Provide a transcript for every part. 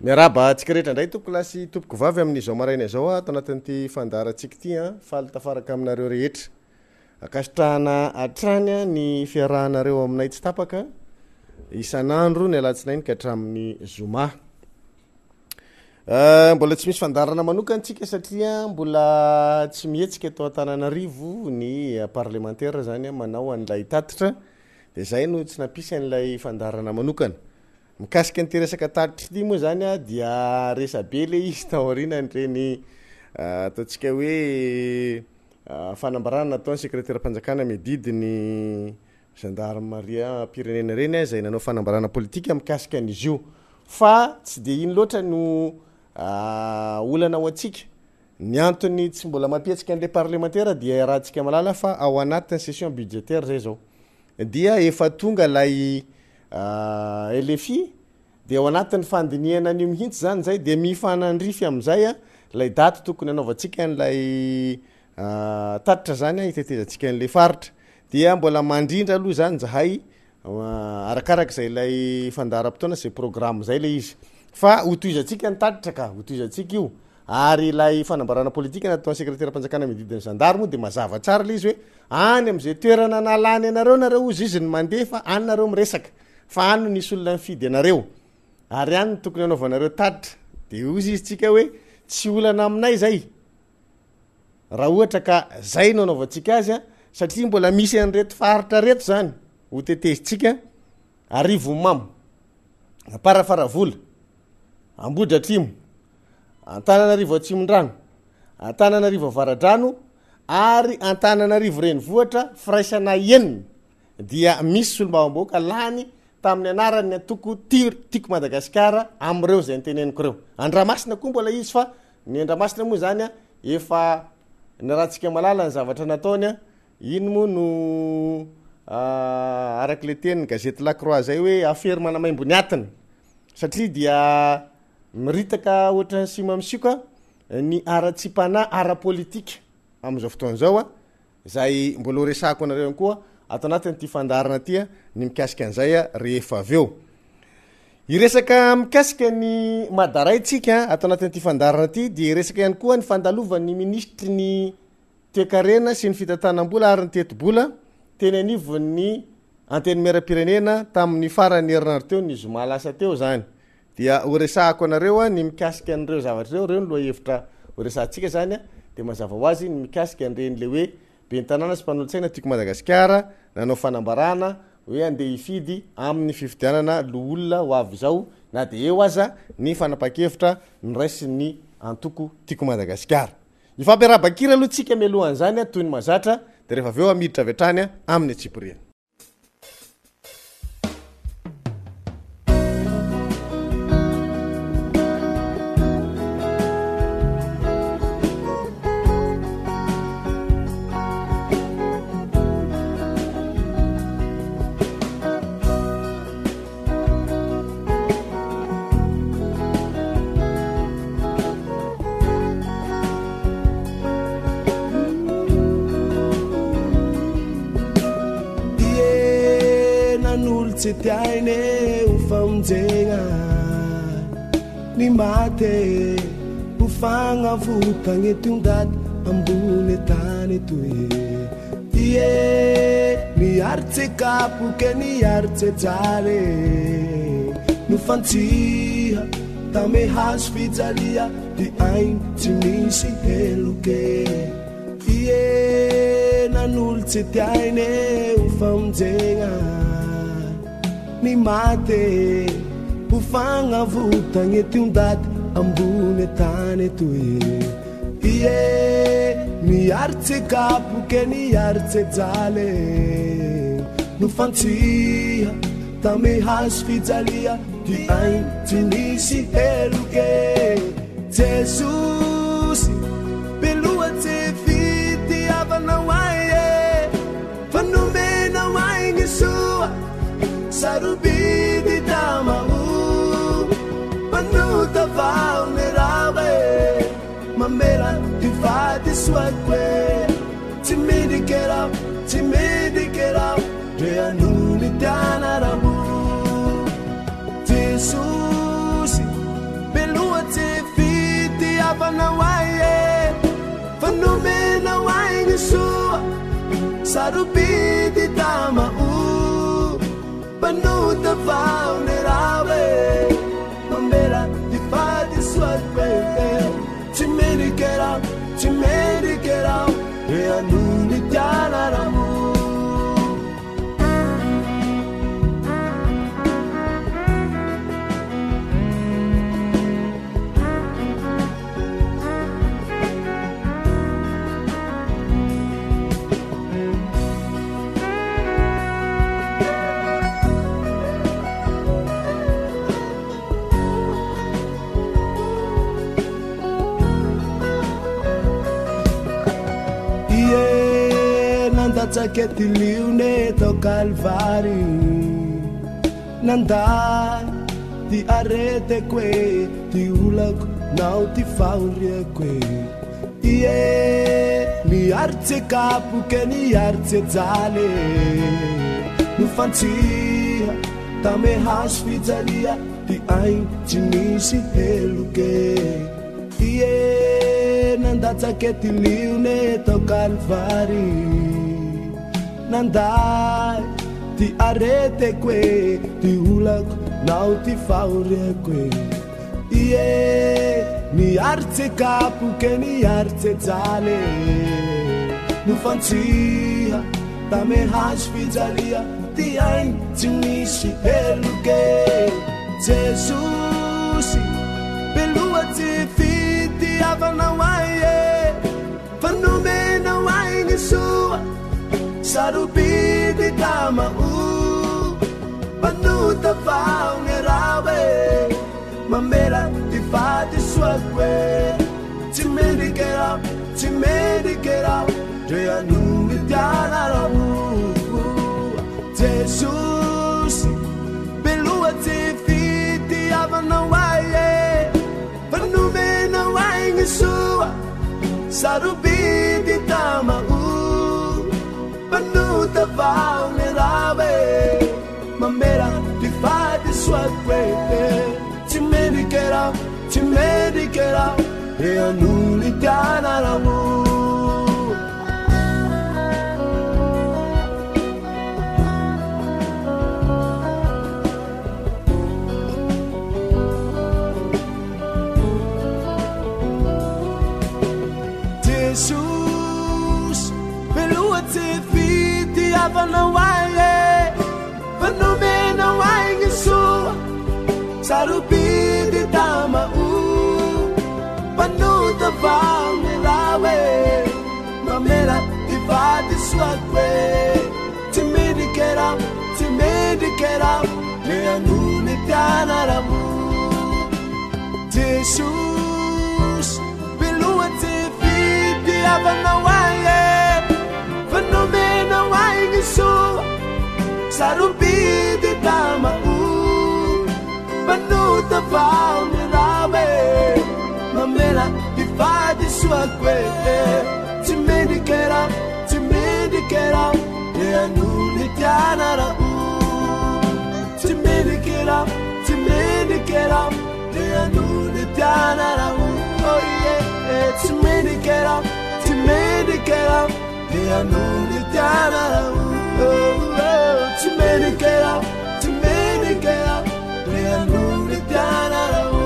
Miaraba atsika rehetra ndray tompoko lasy tompoko vavy amin'izao maraina izao atao anatin'ity fandaratsika ity faly tafaraka aminareo rehetra. Akasitrahana atrany ny fiarahanareo aminay tsy tapaka isan'andro ny alatsinainy ka hatramin'ny zoma. Mbola tsy misy fandarana manokana antsika satria mbola tsy mihetsika atao Antananarivo ny parlementaire zany manao an'ilay tatitra dia zay no tsy nampisy an'ilay fandarana manokana. Mikasika ny resaka tatitra ity moa zany dia resabe le izy taoriana an'ireny ataontsika hoe fanambarana nataon'ny sekretera mpanjakana mididiny gendarmeria pirenena reny zay nanao fanambarana politika mikasika an'izy io fa tsy dia iny loatra no olana ao antsika. Ny antony tsy mbola mampietsika an'ilay parlementaire dia rahantsika malala fa ao anatin'ny session budgétaire zay zao dia efa tonga lay LFI dia ao anatin'ny fandiniana an'io mihitsy zany zay dia mifanandrify amin'izay lay daty tokony anaovantsika an'ilay tatitra zany hitetezantsika an'ilay faritra dia mbola mandrindra aloha zany zahay arakaraka zay lay fandaram-potoana zay programme zay le izy fa hotoizantsika ny tatitra ka hotoizantsika io ary lay fanambarana politika nataon'ny sekretera mpanjakana mididiny gendarme dia mazava tsara le izy hoe any am'izay toerana nalany anareo nareo ozy izy ny mandeha fa any nareo miresaka fa any nisy olona mifidy anareo ary any ny tokony anaovanareo tatitra dia ozy izy tsika hoe tsy olana aminay zay raha ohatra ka zay no anaovantsika azy satria mbola misy an'reto faritra reto zany ho tetezitsika arivo mamo Amparafara Ambohidratrimo Antananarivo Atsimondrano Antananarivo Avaradrano ary Antananarivo Renivohitra firaisana enina dia misy solombavambahoaka lany tamin'ny anarany atoko tiako Madagasikara am'ireo zay niteneniko reo. Andramasina koa mbola izy fa ny Andramasina moa zany efa ny rahantsika malala ny zavatra nataony iny moa no arak'le tenin'ny gazety La Croix zay hoe afery manamaimbo ny atiny satria dia miritaka ohatra ny sima misika ny ara-tsipana ara-politika amin'izao fotoan'izao zay mbola resahako anareo koa ato anatin'ity fandarana ty ny mikasika an'izay rehefa aveo. Iresaka mikasika ny madaraitsika ato anatin'ity fandarana ty dia resaka ihany koa ny fandalovan'ny ministry ny toekarena sy ny fitantanam-bola ary ny teti-bola teny anivon'ny anteny miaram-pirenena tamin'ny farany herinandro teo ny zoma lasa teo zany dia horesahako anareo ny mikasika an'ireo zavatra reo no loha hevitra horesahantsika zany dia mazava ho azy ny mikasika an'ireny le hoe ben'ny tanàna sy mpanolontsaina tiako Madagasikara nanao fanambarana hoe andeha hifidy amin'ny fifidianana loolona ho avy zao na dia eo aza ny fanapa-kevitra ny raisy ny antoko tiako Madagasikara. Ifampiarabakira aloha tsika mialohan'izany toy ny mazatra dia rehefa aveo amiditra avy hatrany amin'ny atsiporiana. Tsy tiaine ho famonjegna ny maty ho fagnavotagna etondaty ambony tany etoe ie niaritse-kapoke niaritse-jale no fantsiha tame hazo fijalia di ainy tsy misy heloke ie nanolo tsy tiaine ho famonjegna ny maty ho fagnavotagna etondaty ambony tany etoe ie niaritse-kapoke niaritse-jale no fantsiha tame hazo fijalia di ainy tsy nisy heloke Jesosy belohatsy fitiavana hoaie fa nomena hoaigny soa sarubidy tamau panuta faune rawe mamela tifati swakwe timidi get out reanuni tanarabu Jesus soa sarupidi tamau panuta vaunerawe mambera di fadi suatwe chimerikera e anuni tianaramu Tsakety lione tao kalvary nandà ty areteko e ty olako nao ty fahoriako e ie niaritsy kapoke niaritsy jaly no fantsiha tame hazo fijalia ty ainy tsy nisy heloke ie nandà tsakety lione tao kalvary nandai ty areteko e ty olako nao ty fahoriako e ie niaritsy kapoke niaritsy jaly no fantsiha tame hazo fijalia ty ainy tsy nisy heloke jesosy belohatsy fitiavanao ai e fanomenao aigny soa sarupidi tamau panuta vaunerawe mambera di fadi suatwe chimerikera je anumi tianaramu Jesus beluati fiti avanawaye panumena waingisua sarupidi tamau panuta vaunerawe mambera di fadi suatwe chimerikera e anuli tianaramu Jesus beluati Avanawaye, Vanomena Waingisua, Sarupidi Tamau, Panuta Vaunelawe, Mamela Divadi Swatwe, Timidikera, Leanuni Tianaramu, Jesus, Beluati Fidi Avanawaye, Vanomena Waingisua, Sarupidi Tamau, Panuta Vaunerawe, Mamela Divadi Swatwe, Timidikera, Leanuni Tianaramu, Timidikera, Leanuni Tianaramu, oh yeah, Timidikera, Leanuni Tianaramu, oh, Timidikera, Leanuni Tianaramu.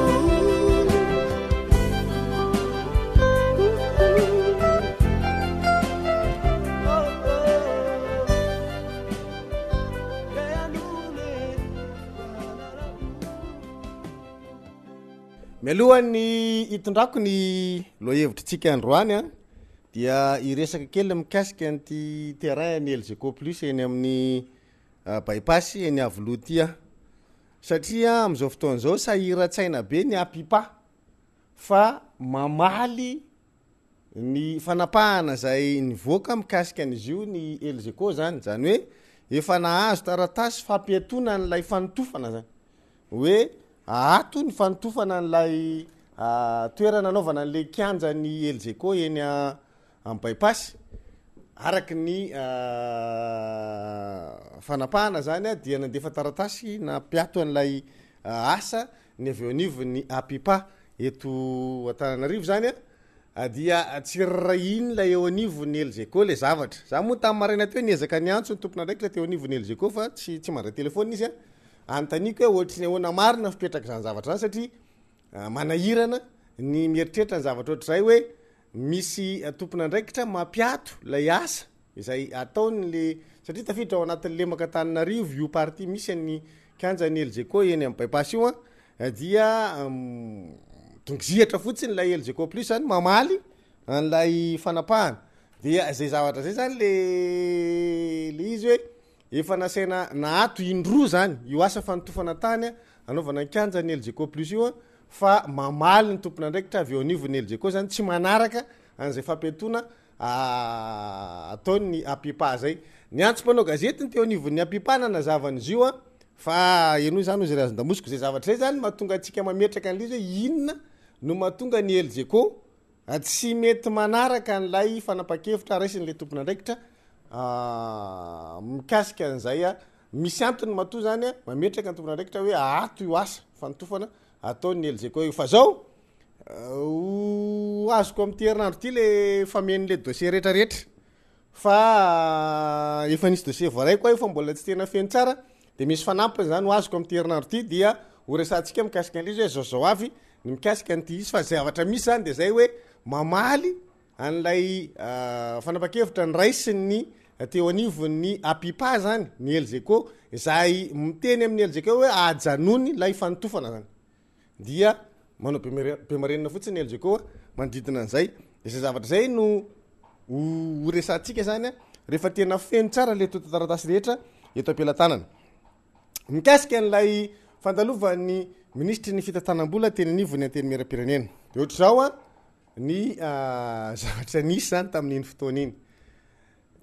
Mialohan'ny hitondrako ny loahevitrytsika androany a dia iresaka kely mikasika an'ity terrain ny LGK plus eny amin'ny bypass eny avolotia satria am'izao fotoan'izao sahiran-tsaina be ny apipa fa mamaly ny fanapahana zay nivoaka mikasika an'izy io ny LGK zany hoe efa nahazo taratasy fampiatona n'ilay fanotofana zany hoe ato ny fanotofana n'ilay toerana anaovana n'ilay kianja ny LGK eny amin'ny bypass araky ny fanapahana zany dia nandefa taratasy nampiato an'ilay asa ny avy eo anivo ny apipa eto Antananarivo zany dia tsirrainy la eo anivony elzeko le zavatra za moa tamin'ny maraina teo niezaka niantso ny tompona ndraiky la teo anivony elzeko fa tsy mandray telefôny izy a antaniko hoe ohatry ny ahoana marina fipetraka zany zavatra zany satria manahirana ny mieritreritra ny zavatra ohatry zay hoe misy tompona ndraikitra mampiato lay asa izay ataony le satria tafiditra ao anatin'ny lemaka Tananarivo io party misy ny kanjany elzeko eny amin'ny bypass io dia tongizihatra fotsiny lay elzeko plus zany mamaly an'lay fanapahana dia zay zavatra zay zany le izy hoe efa nasaina naato indroa zany io asa fanotofana tany anaovana kanjany elzeko plus io fa mamaly ny tompona ndraikitra avy eo anivony elzeko zany tsy manaraka an'izay fampetona ataony apipa zay niantso mpanao gazety ny teo anivon'ny apipa nanazavany io fa eno zany ozy razondamosiko zay zavatra zay zany mahatonga atsika mametraka an'izy hoe inona no mahatonga ny elzeko tsy mety manaraka n'lay fanapa-kevitra raisin'le tompona ndraikitra mikasika an'izay misy antony matoa zany mametraka ny tompona ndraikitra hoe ato io asa fanotofana ataony elzeko io fa zao azoko amin'ny herinandro ty le famen'le dossier rehetrarehetra fa efa nisy dossier voaray koa io fa mbola tsy tena feny tsara de misy fanampiny zany ho azoko amin'ny herinandro ty dia horesantsika mikasika an'izy hoe zaozao avy ny mikasika an'ty izy fa zavatra misy zany de zay hoe mamaly an'lay fanapa-kevitra ny raisiny teo anivony apipa zany ny elzeko zay miteny amin'ny elzeko hoe ajanony lay fanotofana zany dia manao bemarenina fotsiny elzeko manodidina an'izay de zay zavatra zay no horesantsika zany rehefa tena feno tsara le totaratasy rehetra eto ampelantanana mikasika an'lay fandalovan'ny ministry ny fitantanam-bola teny anivony anteny miram-pirenena de ohatra zao ny zavatra nisy zany tamin'iny fotoana iny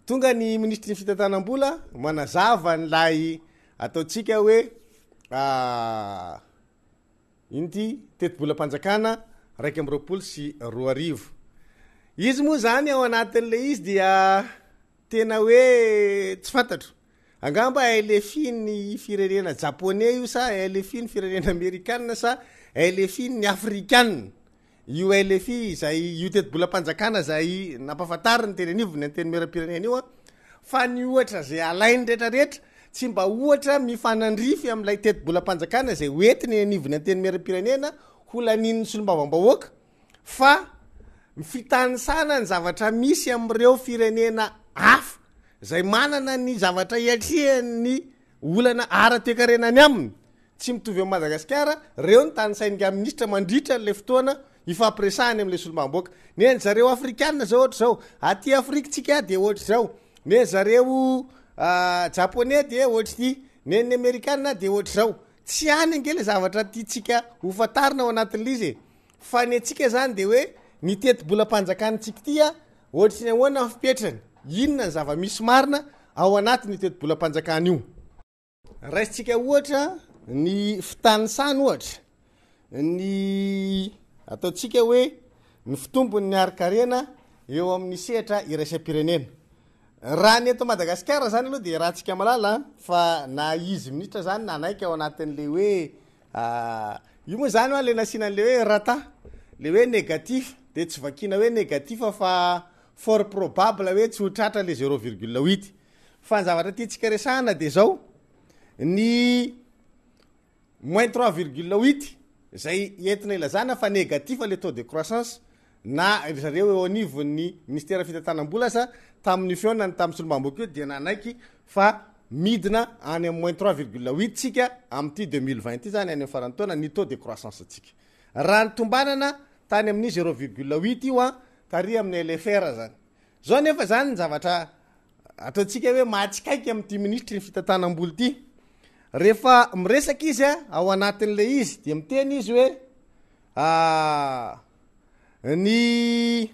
tonga ny ministry ny fitantanam-bola manazava n'lay ataotsika hoe inty teti-bolam-panjakana 1 izy moa zany ao anatin'le izy dia tena hoe tsy fantatro angamba LFI ny firenena japonais io sa LFI ny firenena amerikanina sa LFI ny afrikanina io LFI zay io teti-bolam-panjakana zay nampahafantariny teny anivony anteny miram-pirenena io fa ny ohatra zay alainy rehetrarehetra tsy mba ohatra mifanandrify am'lay teti-bolam-panjakana zay hoetiny anivony anteny miram-pirenena holanin'ny solombavam-bahoaka fa fitanisana ny zavatra misy am'ireo firenena hafa zay manana ny zavatra iatrihan'ny olana ara-toekarenany aminy tsy mitovy am Madagasikara reo ny tanisainga ministra mandritra le fotoana ifampiresahany am'le solombavam-bahoaka neny zareo afrikanina zao ohatra zao aty afrika tsika de ohatra zao neny zareo japonais de ohatra ty neny amerikanina de ohatra zao tsy any angely zavatra ty tsika hofantarina ao anatin'le izy fa ny atsika zany de hoe ny teti-bolam-panjakanitsika tya ohatra ny ahoana fipetrany inona ny zava-misy marina ao anatin'ny teti-bolam-panjakana io raisitsika ohatra ny fitanisany ohatra ny ataotsika hoe ny fitombony ny arikarena eo amin'ny sehatra iraisam-pirenena raha ny eto Madagasikara zany aloha de raha tsika malala fa na izy ministra zany nanaiky ao anatin'le hoe io moa zany le nasinan'le hoe rata le hoe négatif de tsy vakina hoe négatif fa fort probable hoe tsy ho tratra le 0,8 fa ny zavatra ty tsika resahana de zao ny moins 3,8 zay entina ilazana fa négatif le taux de croissance na zareo eo anivon'ny ministère fitantanam-bola sa tamin'ny fionany tamin'ny solombavam-bahoaka io dia nanaiky fa midina any amin'ny moins 3,8 tsika am'ty 2020 ty zany any amin'ny farantaona ny taux de croissance tsika raha ny tombanana tany amin'ny 0,8 io tary amin'ny LFR zany zao nefa zany ny zavatra ataotsika hoe mahatsikaiky am'ty ministry ny fitantanam-bola ty rehefa miresaka izy ao anatin'le izy de miteny izy hoe ny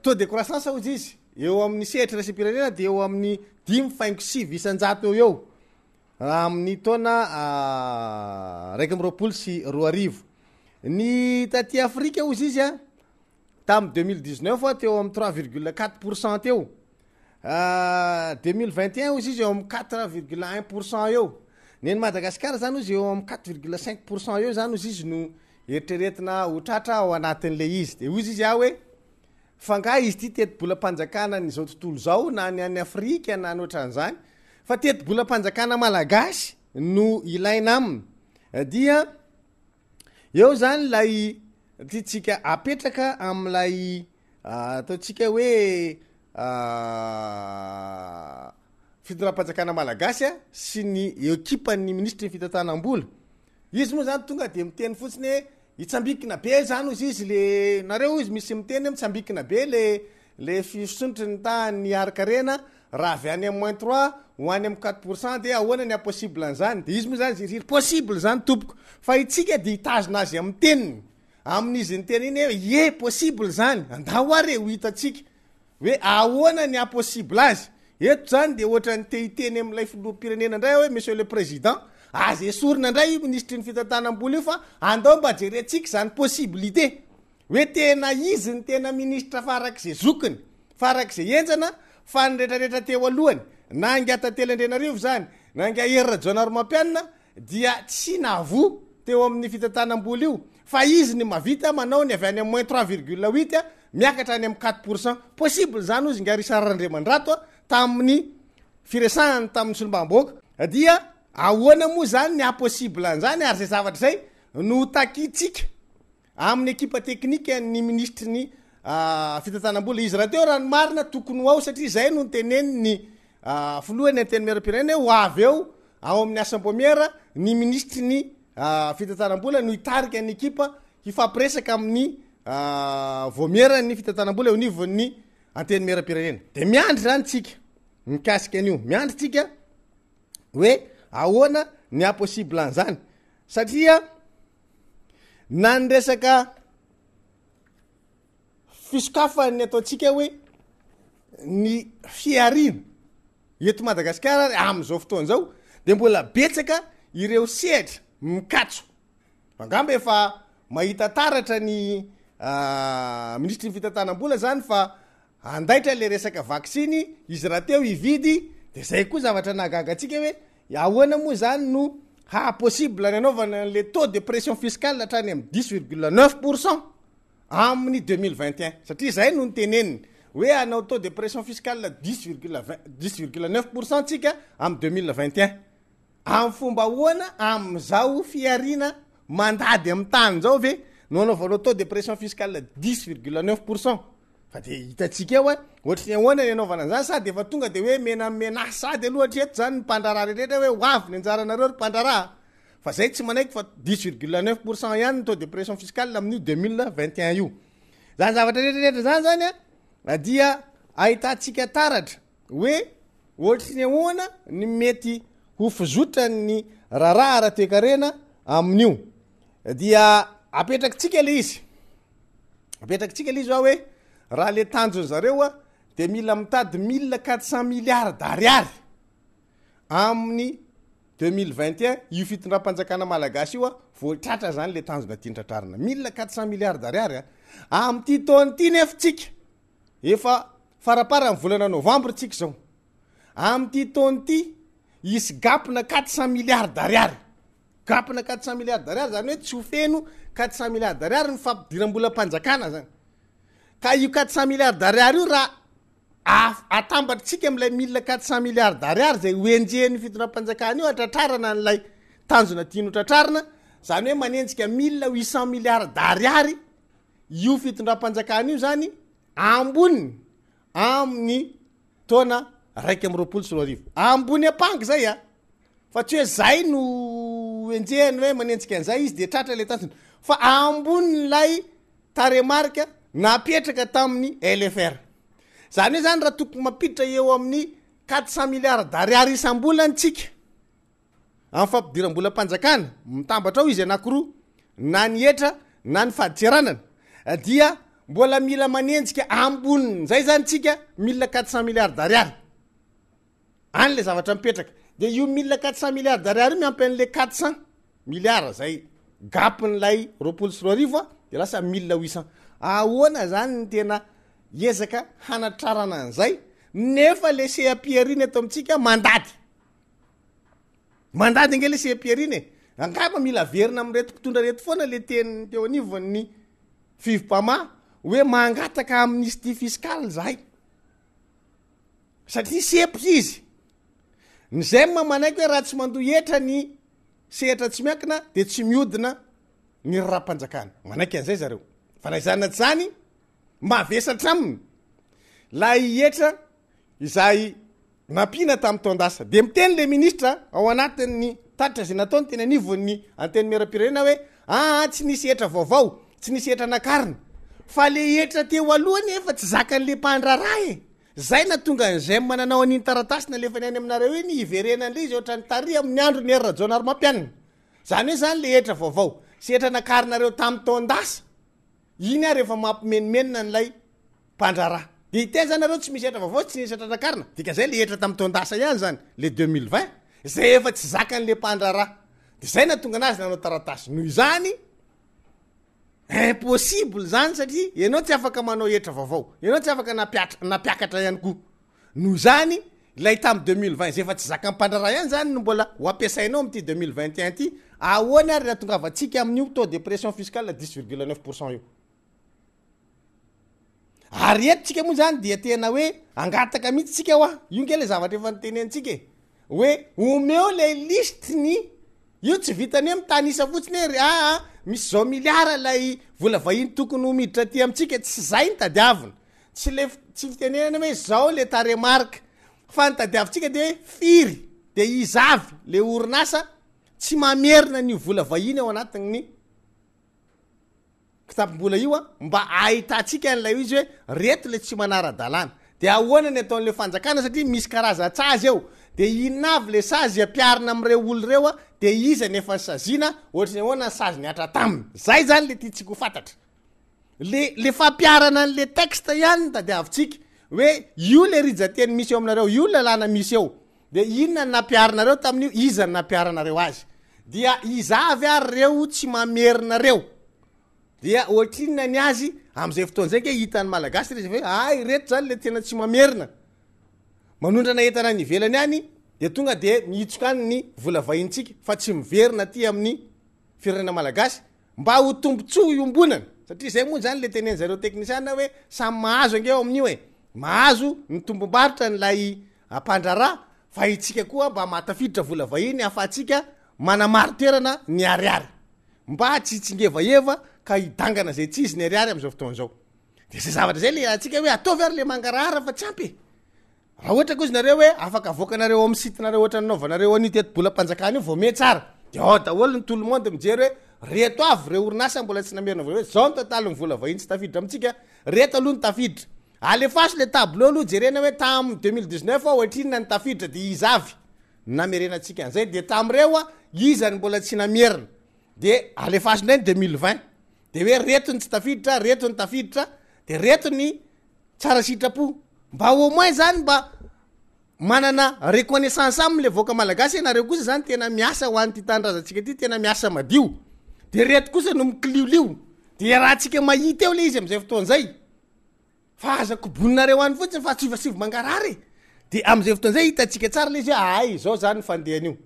taux de croissance ozy izy eo amin'ny sehatra raisam-pirenena de eo amin'ny 5.6 isanjato eo amin'ny taona 2020 ny taty Afrika ozy izy tamin'ny 2019 teo amin'ny 3,4% teo 2021 ozy izy eo amin'ny 4,1% eo neny Madagasikara zany ozy eo amin'ny 4,5% eo zany ozy izy no eritreretina ho tratra ao anatin'le izy de ozy izy hoe fanga izy ty teti-bolam-panjakana nyzao tontolo zao na ny any Afrika na noatran'izany fa teti-bolam-panjakana malagasy no ilaina aminy dia eo zany lay titsika apetraka am'lay ataotsika hoe fitondram-panjakana malagasy sy ny ekipany ministry ny fitantanam-bola izy moa zany tonga de miteny fotsiny hoe itsambikina be zany ozy izy le nareo izy misy miteny mitsambikina be le fisondrotry ny tany arkarena raha avy any amin'ny -3 ho any amin'ny 4% de ahoana ny impossible an'izany de izy moa zany ziry possible zany tompoko fa itsika de hitazona azy amin'ny teniny amin'izy ny teny iny hoe e possible zany andao ary ho hitatsika hoe ahoana ny impossible azy eto zany de ohatra ny tehiteny amin'ilay filoham-pirenena indray hoe monsieur le président azy esorina indray ministry ny fitantanam-bola io fa andao mba jerentsika zany possibilité hoe tena izy ny tena ministra farak'izay zokiny farak'izay enjana fa nyretraretra teo alohany na angata telandrenarivo zany na anga herira jonaromampianina dia tsy navo teo amin'ny fitantanam-bola io fa izy ny mavita manao ny avy any amin'ny -3,8 miakatra any amin'ny 4% possible zany ozy ngarisarandremandrato tamin'ny firesahany tamin'ny solombamboaka dia ahoana moa zany ny impossible an'izany ary zay zavatra zay no takitsika amin'ny ekipa teknika ny ministry ny fitantanam-bola izy raha teo raha ny marina tokony ho ao satria zay no nyteneny ny filohany anteny miaram-pirenena ho avy eo ao amin'ny assemblée ny ministry ny fitantanam-bola no hitarika ny ekipa hifampiresaka amin'ny vomiera ny fitantanam-bola eo nivon'ny anteny miaram-pirenena de miandry zany tsika mikasika an'io miandry tsika hoe ahoana ny impossible an'izany satria na ny resaka fisokafany ataotsika hoe ny fiarina eto Madagasikara am'izao fotoana zao de mbola betsaka ireo sehatra mikatso angamba efa mahita taratra ny ministry ny fitantanam-bola zany fa andaitra le resaka vaksiny izy raha teo ividy de zay koa zavatra nahagaga atsika hoe ahoana moa zany no possible ny anaovana le taux de pression fiscale hatrany amin'ny 10,9% amin'ny 2021 satria zay no nyteneniny hoe anao taux de pression fiscale 10,9% tsika amin'ny 2021 amin'ny fomba ahoana amin'izao fiarina mandady amin'ny tany zao ve no anaovanao taux de pression fiscale 10,9% fa de hitatsika eo ohatry ny ahoana ny anaovana an'izany sady efa tonga de hoe menamenasy sady aloha hatreto zany ny mpandrarah rehetra hoe hoavy ny anjaranareo ry mpandrarah fa zay tsy manaiky fa 10,9% ihany ny taux de pression fiscale amin'ny 2021 io zany zavatra rehetrarehetra zany zany dia ahitatsika taratra hoe ohatry ny ahoana ny mety ho fizotra ny raharaha ara-toekarena amin'io dia apetrakytsika le izy hoe raha le tanjony zareo de mila mitady 1400 milliards d'ariary amin'ny 2021 io fitondram-panjakana malagasy io voatratra zany le tanjona tiantratrarina 1400 milliards d'ariary amin'ty taona ty nefa tsika efa farapara amin'ny volana novambra tsika zao amin'ty taona ty isy gapina 400 milliards d'ariary gapina 400 milliards d'ariary zany hoe tsy ho feno 400 milliards d'ariary ny fampidiram-bolam-panjakana zany ka io 400 milliards d'ariary io raha atambatritsika am'ilay 1400 milliards d'ariary zay hoenjehny fitondram-panjakana io atratrarana n'lay tanjona tiano tratrarina zany hoe manenjika 1800 milliards d'ariary io fitondram-panjakana io zany amboniny amin'ny taona 1.4 ambony apangy zay fa tsy hoe zay no enjehany hoe manenjika an'izay izy de tratra le tanjona fa ambonylay taremarika napetraka tamin'ny LFR zany hoe zany raha tokony mampiditra eo amin'ny 400 milliards d'ariary isam-bolany tsika amin'ny fampidiram-bolam-panjakana mitambatra ao izy anankiroa na ny etra na ny faditseranana dia mbola mila manenjika amboniny zay zany tsika 1400 milliards d'ariary any le zavatra mipetraka de io 1400 milliards d'ariary miampy an'le 400 milliards zay gapin'lay 2.4 de lasa 1800 ahoana zany ny tena ezaka hanatrarana an'izay nefa le CAP-riny ato amintsika mandady nge le CAP-riny angamba mila verina amreto mpitondra reto foana le teny teo anivon'ny fivopama hoe mangataka amnistie fiskaly zahay satria sepotra izy nyzay mamanaiky hoe raha tsy mandohetra ny sehatra tsy miakina de tsy miodina ny rahampanjakana manaiky an'izay zareo fa naizana zany mavesatra aminy la ietra izay nampina tamin'ny taondasa de miteny le ministra ao anatin'ny tatitra zay nataony teny anivon'ny anteny mera-pirenena hoe tsy nisy etra vaovao tsy nisy etra nakarina fa le etra teo alohany efa tsy zakan'le mpandrara zay na tonga an'izay mananao an'iny taratasy na lefa ny any aminareo iny iverenan'le izy ohatra ny tary amin'ny andro ny hery rajonary mampianina zany hoe zany le etra vaovao sy etra nakarinareo tamin'ny taondasa iny ary efa mampimenimenina n'lay mpandrara de iteny zany nareo tsy misy etra vaovao tsy nisy etra nakarina dika zay le etra tamin'ny taondasa ihany zany le 2020 zay efa tsy zakan'le mpandrara de zay na tonga anazy nanao taratasy noho izany impossible zany satria ianao tsy afaka manao etra vaovao ianao tsy afaka napiakatra ihany koa noho zany lay tamin'ny 2020 zay efa tsy zaka mpandrara ihany zany no mbola ho ampiasainao am'ty 2021 ty ahoana ary rahatongavantsika amin'io taux de pression fiscale 10,9% io ary eto tsika moa zany dia tena hoe angataka mihitsy tsika hoa io nge le zavatra efa nytenentsika hoe omeo le listeny io tsy vitany hoe mitanisa fotsiny hoe misy zao miliara lay vola vahiny tokony ho miditra ty amitsika tsy zay ny tadiavina tsy fitenenana hoe zao le taremarka fa ny tadiavitsika de hoe firy de izavy le orinasa tsy mamerina ny vola vahiny ao anatin'ny kitapom-bola io mba ahitatsika n'lay izy hoe reto le tsy manara-dalàna de ahoana ny ataon'le fanjakana satria misy karaza-tsazy eo de inavy le sazy ampiarina am'ireo olo reo de iza nefa ny sazina ohatrany ahoana ny sazy niatra taminy zay zany le tiatsika ho fantatra le fampiarana an'le texte ihany ny tadiavitsika hoe io le rijateny misy eo aminareo io lalàna misy eo de inona ny nampiarinareo tamin'io iza ny nampiaranareo azy dia izavy ary reo tsy mamerinareo dia ohatrinona ny azy am'izay fotoan'zay ke hitany malagasy rezy hoe reto zany le tena tsy mamerina manondrana entana ny ivelany any de tonga de miitsoka any ny vola vahintsika fa tsy miverina ty amin'ny firenena malagasy mba ho tombontsoa iombonana satria zay moa zany le teneny zareo teknisiana hoe samy mahazo ange eo amin'io mahazo ny tombom-baritra nylay ampandrara fa itsika koa mba matafiditra vola vahiny afatsika manamaritoerana ny ariary mba tsy itsingevaeva ka hidangana zay tsy izy ny ariary am'izao fotoan'zao de zay zavatra zay le atsika hoe ataovy ary le mangarahara fa tsy ampy raha ohatra koa izy nareo hoe afaka avoakanareo amin'ny sitinareo ohatra nanaovanareo any teto-bola mpanjakana io vao me tsara de daholo ny tout le monde mijery hoe reto avy re orinasa mbola tsy namerina vola hoe zao ny totaly ny vola vahiny tsy tafiditra amitsika reto aloha ny tafiditra alefaso le tableau aloha jerena hoe tam 2019 ohatrinona ny tafiditra de izavy namerenatsika an'zay de tam'reo izany mbola tsy namerina de alefaso ndray 2020 de hoe reto ny tsy tafiditra reto ny tafiditra de reto ny tsara sitrapo mba au moins zany mba manana reconnaissance am'le voaka malagasy nareo kosa zany tena miasa ho an'ty tandrazatsika ty tena miasa madio de reto kosa no mikiliolio de raha tsika mahita eo le izy am'izay fotoan'zay fa azako boninareo any fotsiny fa tsivasivo mangarary de am'izay fotoan'zay hitatsika tsara le izy hoe zao zany fandehan'io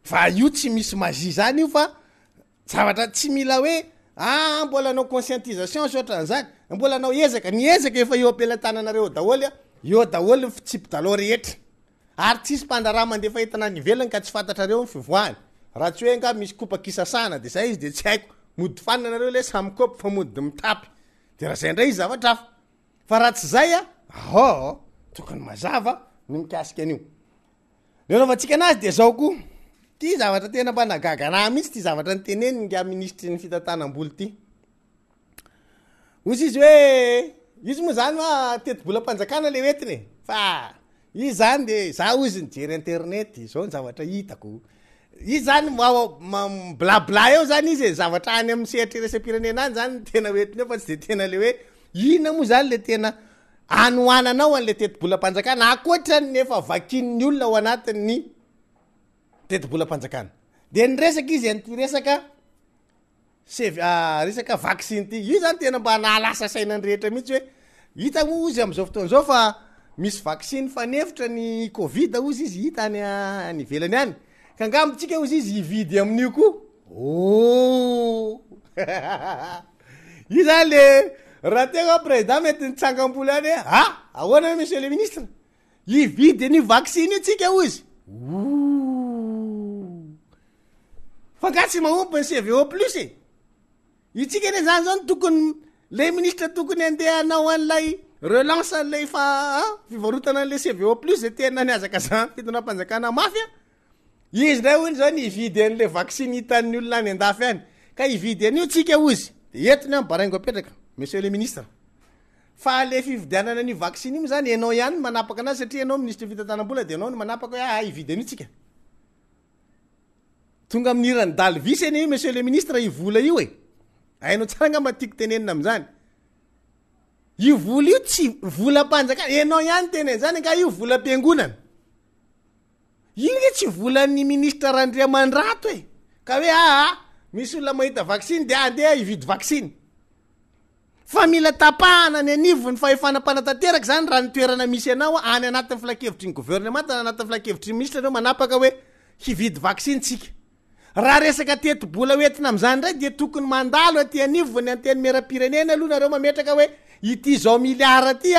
fa io tsy misy magie zany io fa zavatra tsy mila hoe mbola anao conscientisation soatran'zany mbola anao ezaka ny ezaka efa eo ampelantananareo daholy eo daholy fitsipy-dalao rehetra ary tsisy mpandrara mandefa hitana ny ivelany ka tsy fantatrareo ny fivoahany raha tsy hoe nga misy kopa-kisasana de zay izy de tsy haiko mody fanina nareo le samy kopy fa mody mitapy de raha zay ndray izy zavatra hafa fa raha tsy zay tokony mazava ny mikasika an'io le naovantsika anazy de zao koa ty zavatra tena mba nagagana mihitsy ty zavatra ny teneny nga ministry ny fitantanam-boly ty ozy izy hoe izy moa zany teti-bola mpanjakana le etiny fa izy zany de za ozy nijery internet zao ny zavatra hitako izy zany blabla eo zany izy zavatra any amin'ny sehatra resam-pirenena any zany tena oetiny eo fa tsy de tena le hoe ina moa zany le tena anoananao an'le teti-bola mpanjakana akoatrany nefa vakin'ny olona ao anatin'ny teti-bola mpanjakana de ny resaka izy an'ty resaka vaccine ty io zany tena mba nahalasa sainany rehetra mihitsy hoe hita mo izy am'izao fotoan'zao fa misy vaccine fanefitra ny covid ozy izy hita any ivelany any ka ngambontsika ozy izy ividy amin'io koa io zany le raha tegna président mety nitsangam-bola any ahoana monsieur le ministre ividy ny vaccine io tsika ozy fa nga tsy mahomby ny CVO plus itsika ane zany zany tokony le ministre tokony andeha anao an'lay relance an'lay fivarotana an'le CVO plus zay tena niazaka zany fitonam-panjakana mafy izy ndray ony zany ividy an'le vaccine hitan'ny olona any andafy any ka ividy an'io tsika ozy de entiny am baraingo apetraka monsieur le ministre fa le fividianana ny vaccine io zany ianao ihany manapaka anazy satria ianao ministre fitantanam-bola de ianao ny manapaka hoe ividy an'io tsika tonga amin'ny irany daly visany io monsieur le ministre ivola io ainao tsara nga matiako tenenina am'zany io vola io tsy vola mpanjakana ianao ihany tenen zany ka io vola mpiangonana io ge tsy volan'ny ministre Randriamandrato ka hoe misy olona mahita vaccine de andeha ividy vaccine fa mila tapahana ny anivony fahefanam-panatanteraka zany raha ny toerana misy anao any anatin'ny filakevitry ny gouvernement anatin'ny filakevitry ny ministre anao manapaka hoe hividy vaccine tsika raha resaka teti-bola hoentina am'zany ndray de tokony mandalo aty anivony anteny mera-pirenena aloha nareo mametraka hoe ity zao miliara ty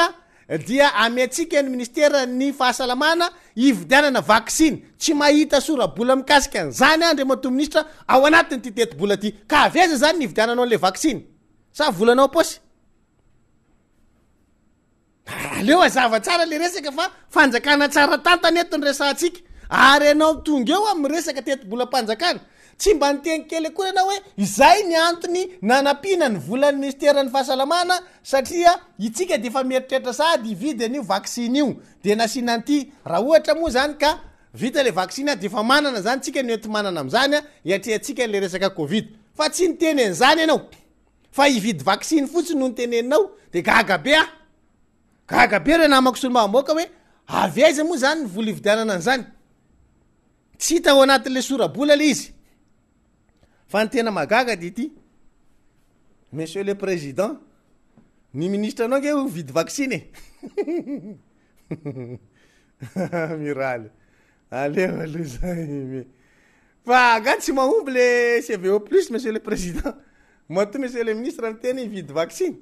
dia amiatsika ny ministera ny fahasalamana ividianana vaccine tsy mahita sora-bola mikasika an'zany andre mato ministra ao anatiny ty teti-bola ty ka aveza zany nividiananao an'le vaccine sa volanao posy aleo azava tsara le resaka fa fanjakana tsara tantany etony resantsika ary anao tonga eo amin'ny resaka teti-bola mpanjakana tsy mba niteny kely koa anao hoe izay ny antony nanapina ny volan'ny ministeran'ny fahasalamana satria itsika de efa mieritreritra sady ividy an'io vaccine io de nasinanty raha ohatra moa zany ka vita le vaccine de efa manana zany tsika ny ety manana am'zany iatreatsika le resaka covid fa tsy niteny an'zany ianao fa ividy vaccine fotsiny no nyteneninao de gagabe re namako solomaamboaka hoe aveza moa zany ny vola ividianana an'zany tsy hita ao anatin'le sora-bola le izy fa ny tena magaga dy ity monsieur le président ny ministre anao nge vidy vaccine miraly aleo aloha zay fa ga tsy mahomby le CVO plus monsieur le président mato monsieur le ministre miteny ividy vaccine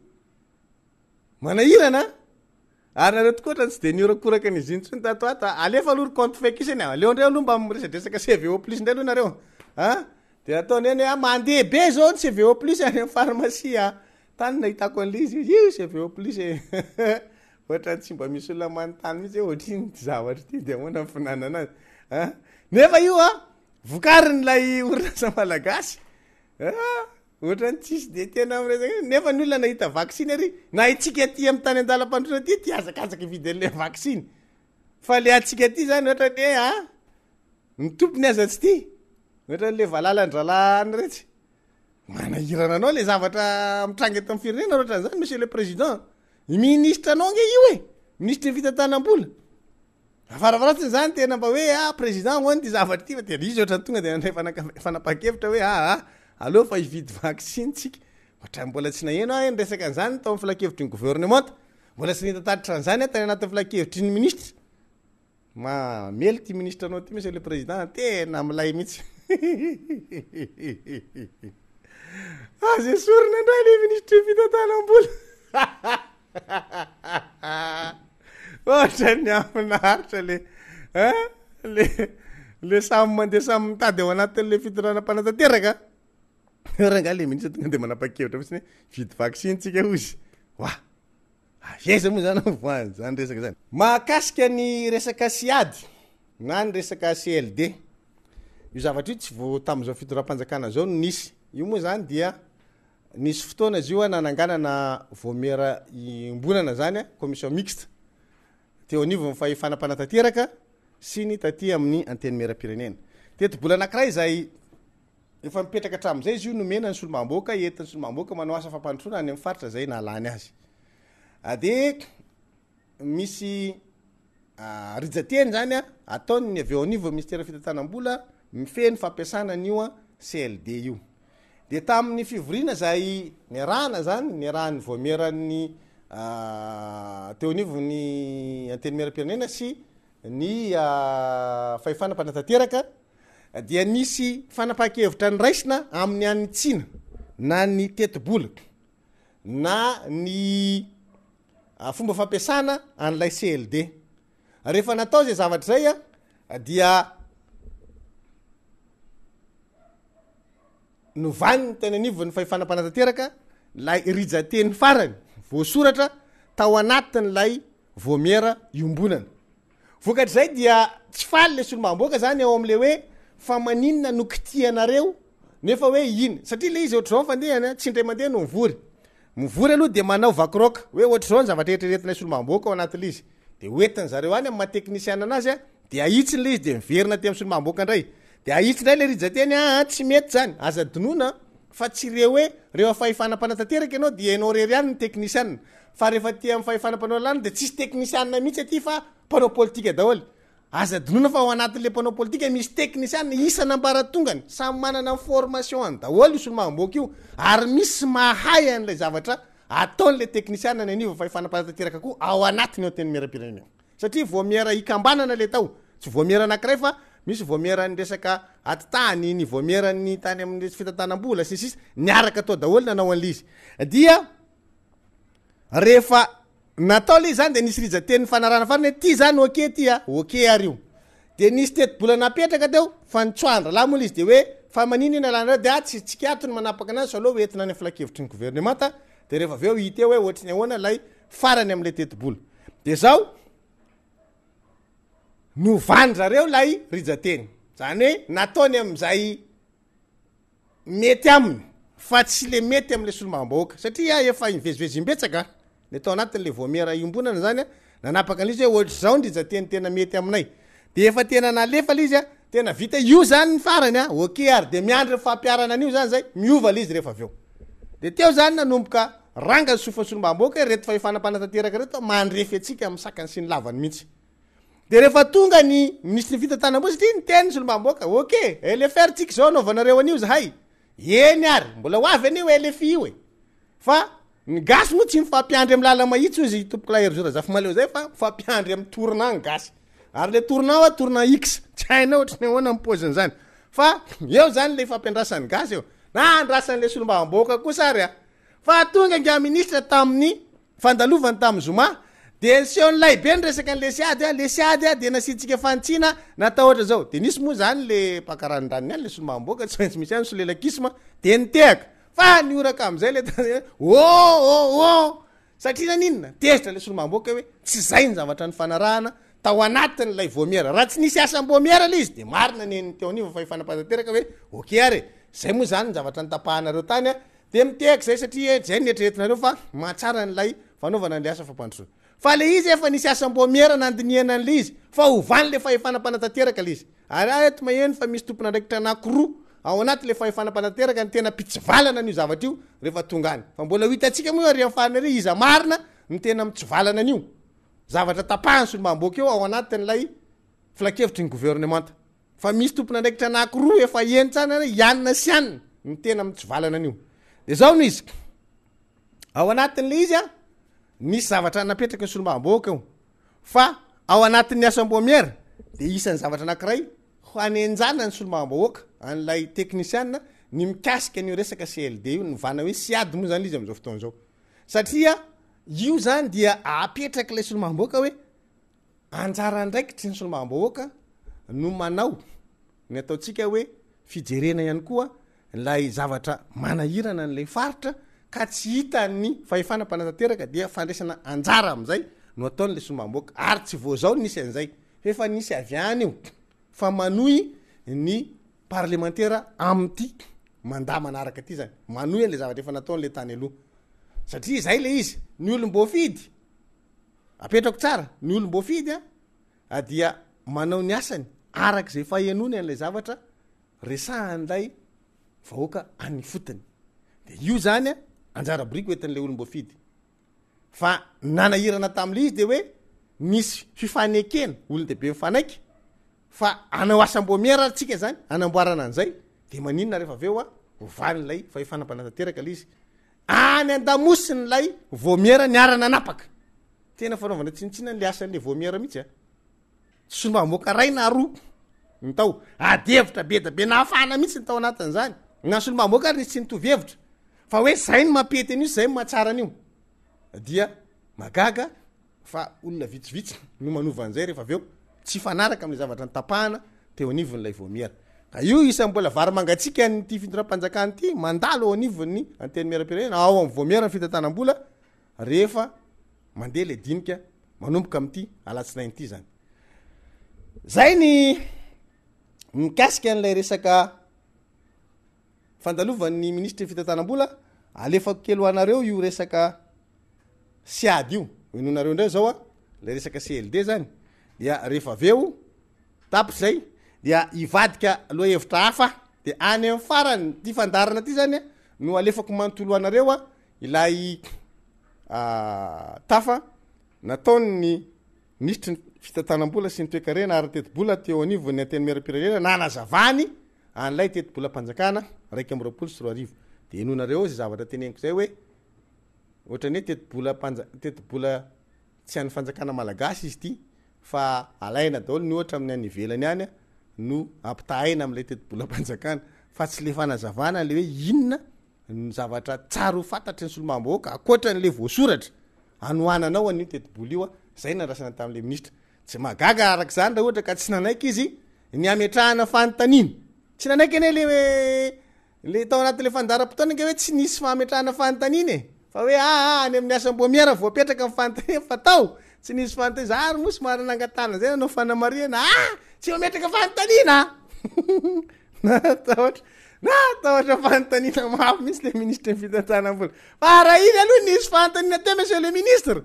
manahirana ary nareo tokoatra tsy de niorakoraka ny izy intsony tato ata alefa aloha compte fekisany aleo ndray aloha mba miresadresaka CVO plus ndray aloha nareo de ataony eny mandeha be zao ny CVO plus any amin'ny pharmacie tany nahitako an'le izy io CVO plus ohatra tsy mba misy olona manontany mihitsy hoe ohatriny ty zavatra ty de ahoana ny finanana azy nefa io vokariny lay orinasa malagasy ohatra ny tsisy de tena amresaka nefa ny olona nahita vaccine ary na itsika ty amin'ny tany andalam-pandroana ty azakazaka ividy an'le vaccine fa le atsika ty zany ohatra ny hoe ny tompony aza tsy ty ohatra n'le valalan-dralany retsy manahirana anao le zavatra mitrangy eto amin'ny firenena ohatra n'zany monsieur le président ministre anao nge io ministre ny fitantanam-bola afaravaratsiny zany tena mba hoe président hoany ty zavatra ty fa de izy ohatra ny tonga de andray fanapa-kevitra hoe aleo fa ividy vaccine tsika ohatra mbola tsy naheno ny resaka an'zany tao amin'ny filakevitry ny gouvernement mbola tsy nitatatitra an'zany tany anatin'ny filakevitry ny ministre mamely ty ministre anao ty monsieur le président tena milay mihitsy azy sorina ndray le ministre fitantanam-bola ohatra ny aminaritra le samy mandeha samy mitady ao anatin'le fitoranam-panatanteraka raha le ministre tonga de manapa-kevitra fotsiny vidy vaccine tsika ozy eza moa zany voany zany resaka zany mahakasika ny resaka siady na ny resaka CLD io zavatra io tsy vo tam'zao fitoram-panjakana zao no nisy io moa zany dia nisy fotoana izy io nananganana voamera imbonana zany commission mixte teo anivo ny fahefanam-panatanteraka sy ny taty amin'ny anteny mera-pirenena teti-bola anankiray zay efa mipetraka hatram'izay izy io nomena ny solomamboaka entin'ny solomamboaka manao asa fampandrosoana any amin'ny faritra zay nalany azy de misy rijateny zany ataony ny avy eo anivo ministera fitantanam-bola mifeny fampiasana an'io CLD io de tamin'ny fivorina zay niarahana zany niarahany voameran'ny teo anivo ny anteny mera-pirenena sy ny fahefanam-panatanteraka dia nisy fanapakevitra ny raisina amin'ny any Tsina na ny tetibola na ny fomba fampiasana an'ilay CLD. Rehefa natao zay zavatra zay dia novaniny tena anivon'ny fahefana-panatanteraka lay rijateny farany voasoratra tao anatin'ilay vomiera iombonana. Vokatr'izay dia tsy faly le solombamboaka zany ao am'le hoe fa maninona no kitianareo nefa hoe iny satria le izy ohatr'izao fandehany tsy indray mandeha no mivory aloha de manao vakroka hoe ohatr'izao ny zavatra eritreretina solombamboaka ao anatin'le izy de hoentin zareo any amin'ny mahateknisiana anazy de ahitsiny le izy de miverina ty amin'ny solombamboaka indray de ahitsy ndray le rijateny tsy mety zany aza donona fa tsy reo hoe reo fahefana-panatanteraka ianao dia ianao rery any ny teknisianina fa rehefa ty amin'ny fahefana-panao lany de tsisy teknisianina mihitsy aty fa mpanao politika daholy aza donona fa ao anatin'le mpanao politika misy teknisianina isana ambaratongany samy manana formation any daholy solombamboaka io ary misy mahay an'lay zavatra ataon'le teknisianina ny anivo fahefana-panatanteraka koa ao anatiny ao teny miara-pirenena satria voamiera ikambanana le tao tsy voamiera anankiray fa misy voamiera ny resaka atitany ny voamiera ny tany amin'ny fitantanam-bola sisisy niaraka atao daholy nanao an'le izy dia rehefa natao le zany de nisy rijateny fanarana farany ty zany oke ty oke ary io de nisy tetibola napetraka teo fa nitsoandra la moa le izy de hoe fa manino iny alana de tsy tsikatony manapaka anazy so aloha hoentina any filakevitry ny gouvernemanta de rehefa aveo hita eo hoe ohatriny ahoana lay farany am'le tetibola de zao novandrareo lay rijateny zany hoe nataony am'izay mety aminy fa tsy le mety am'le solombamboaka satria efa invezivezimbetsaka le tao anatin'le voamiera iombonana zany nanapaka an'izy hoe ohatr'izao ny rijateny tena mety aminay de efa tena nalefa le izy tena vita io zany ny farany oke ary de miandry fampiarana an'io zany zay miova le izy rehefa aveo de teo zany nanomboka ranga sofa solombamboaka reto fahefana-panatanteraka reto mandrefy atsika amin'ny sakany sy ny lavany mihitsy de rehefa tonga ny ministry ny fitantanam-bola satria ny teny solombamboaka oke LFR tsika zao anaovanareo an'io zahay eny ary mbola hoavy an'io LFI io fa ny gasy moa tsy mifampiandry amin'ny lala mahitsy izy tompoko lahery zora zafy maleo zay fa mifampiandry amin'ny tourna ny gasy ary le tourna tourna X tsy hainao ohatrany ahoana mipoziny zany fa eo zany le fampiandrasan'ny gasy eo na andrasan'le solombamboaka kosa ary fa tonga nga ministra tamin'ny fandalovany tamin'ny Zoma de sion'lay be ny resaka an'le siady de nasiditsika fantsina natao ohatra zao de nisy moa zany le mpakarandraniny any le solombamboaka tsy maintsy misy any solelakisma de nitehaka fa nioraka am'izay le satria naninona tezitra le solombamboaka hoe tsy zay ny zavatra ny fanarahana tao anatin'lay voamiera raha tsy nisy asam-boamiera le izy de marina neny teo anivo fahefana-panatanteraka hoe oke ary zay moa zany ny zavatra ny tapahanareo tany de mitehaka zay satria zay nieritreretinareo fa mahatsara n'lay fanaovana an'le asa fampandrosoana fa le izy efa nisy asam-boamiera nandiniana an'le izy fa hovany le fahefana-panatanteraka le izy ary eto maheno fa misy tompona ndraikitra anankiroa ao anaty le fahefana-panatanteraka ny tena pitsivalana an'io zavatra io rehefa tonga any fa mbola ho hitatsika moa ary am'farany ary iza marina ny tena mitsivalana an'io zavatra tapahany solombamboaka eo ao anatin'lay filakevitry ny gouvernemanta fa misy tompona ndraikitra anankiroa efa enitsana ianina sy anina ny tena mitsivalana an'io de zao no izy ao anatin'le izy nisy zavatra napetraka ny solombamboaka io fa ao anatin'ny asam-boamiera de isan'ny zavatra anankiray ho anenjana ny solombamboaka an'lay teknisianina ny mikasika an'io resaka CLD io nyvana hoe siady moa zany le izy am'izao fotoana zao satria io zany dia apetraka le solombamboaka hoe anjara ndraikitry ny solombamboaka no manao ny ataotsika hoe fijerena ihany koa lay zavatra manahirana n'lay faritra ka tsy hita ny fahefana-panatanteraka dia fandraisana anjara am'izay no ataon'le solombamboaka ary tsy vo zao nisy an'izay efa nisy avy any io fa manohy ny parlementaira am'ty manda manaraka aty zany manohy an'le zavatra efa nataon'le tany aloha satria zay le izy ny olom-boafidy apetrako tsara ny olom-boafidy dia manao ny asany arak'izay fahenony an'le zavatra resahan'lay vahoaka any fotony de io zany anjara boriko etin'le olom-boafidy fa nanahirana tam'le izy de hoe nisy fifanekena olon-dehibe mifanaiky fa anao asam-boamiera tsika zany anamboarana an'izay de maninona rehefa aveo hovany'lay fahefana-panatanteraka le izy any andamosiny lay voamiera niarana anapaka tena fanaovana tsinitsina n'le asan'le voamiera mihitsy solombamboaka ray na roa nytao adevitra be da be nahafana mihitsy ny tao anatin'zany nasolomamboaka ary nisy tsy nitovy hevitra fa hoe zay ny mampety an'io zay mahatsara an'io dia magaga fa olona vitsivitsy no manova an'izay rehefa aveo tsy fanaraka amin'le zavatra nytapahana teo anivon'ilay voamiera ka io isa mbola vary mangatsika nyty fitondram-panjakany ty mandalo ao anivon'ny anteny miaram-pirenena ao amin'ny voamiera ny fitantanam-bola rehefa mandeha le dinika manomboka amin'ity alatsinainy ity zany zay ny mikasika an'ilay resaka fandalovan'ny ministra fitantanam-bola alefako kely ho anareo io resaka siady io inonareo indray zao a le resaka CLD zany dia rehefa aveo tapy zay dia ivadika aloha hevitra hafa de any amin'ny farany ty fandarana ty zany no alefako manontolo anareo a ilay tafa nataony ministra ny fitantanam-bola sy ny toe-karena ary teti-bola teo anivon'ny anteny miaram-pirenena nanazavany an'ilay teti-bola mpanjakana 124 de inonareo zay zavatra teneniko zay hoe ohatrany hoe teti-bola tsy an'ny fanjakana malagasy izy ty fa alaina daholo ny ohatra amin'ny any ivelany any no ampitahaina amin'ilay teti-bola mpanjakana fa tsy le fanazavana le hoe inona ny zavatra tsara ho fantatry ny solomamboaka akoatran'le voasoratra anoananao an'io teti-bola io a zay nandrasana tamin'le ministra tsy magaga arak'izany raha ohatra ka tsy nanaiky izy ny ametrahana fanontaniana tsy nanaiky ane le tao anatin'le fandaram-potoana nge hoe tsy nisy fametrahana fanontaniana e fa hoe any amin'ny asam-boamiera voapetraka amin'ny fanontaniana fa tao tsy nisy fanontaniana zary mosy maranangatana zay nanao fanamariana tsy mametraka fanontaniana natahotra fanontaniana mafy misy le ministre ny fitantanam-bola fa raha iny aloha nisy fanontaniana te monsieur le ministre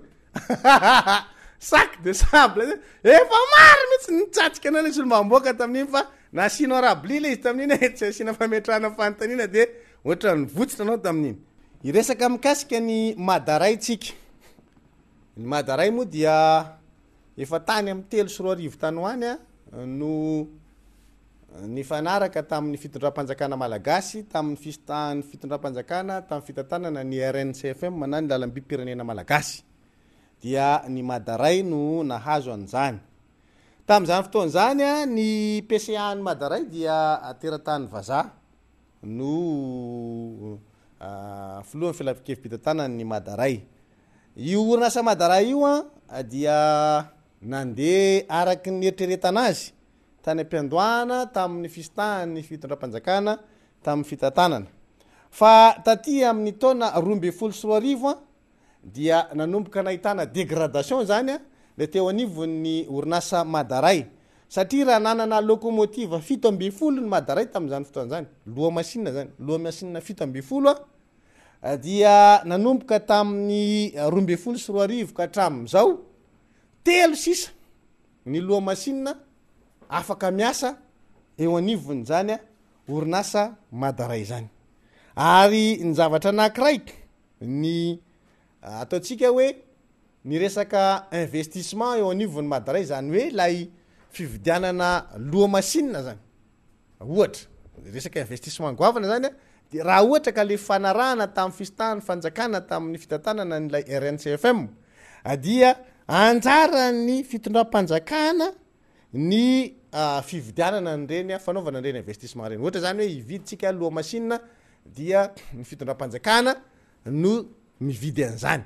sac de sable efa maro mihitsy nitsatsika anao le solomamboaka tamin'iny fa nasinao rabli le izy tamin'iny tsy asina fametrahana fanontaniana de ohatra nivotsitra anao tamin'iny iresaka mikasika ny madaray tsika ny madaray moa dia efa tany amin'ny 3 tany hoany a no ny fanaraka tamin'ny fitondram-panjakana malagasy tamin'ny fistan'ny fitondram-panjakana tamin'ny fitantanana ny RNCFM manany lalam-by-pirenena malagasy dia ny madaray no nahazo an'izany tamin'izany fotoan'izany a ny PCA ny madaray dia teratany vazaha no filohan'ny filafikevim-pitantanana ny madaray io orinasa madaray io a dia nandeha araky ny eritreretana azy tany am-piandohana tamin'ny fistany fitondram-panjakana tamin'ny fitantanana fa taty amin'ny taona 2012 a dia nanomboka nahitana dégradation zany a le teo anivon'ny orinasa madaray satria raha nanana locomotive 7 ny madaray tamin'izany fotoan'izany loha machine zany loha machine 7 a dia nanomboka tamin'ny 2012 ka hatramin'izao 3 ny loha machine afaka miasa eo anivony zany a orinasa madaray zany ary ny zavatra anakiraiky ny ataotsika hoe ny resaka investissement eo anivony madaray zany hoe lay fividianana loha machine zany ohatra resaka investissement goavana zany a de raha ohatra ka le fanarahana tamin'ny fistany fanjakana tamin'ny fitantanana nylay RNCFM dia anjara ny fitondram-panjakana ny fividianana nyreny fanaovana nyreny investissement reny ohatra zany hoe ividitsika loha machine dia ny fitondram-panjakana no mividy an'izany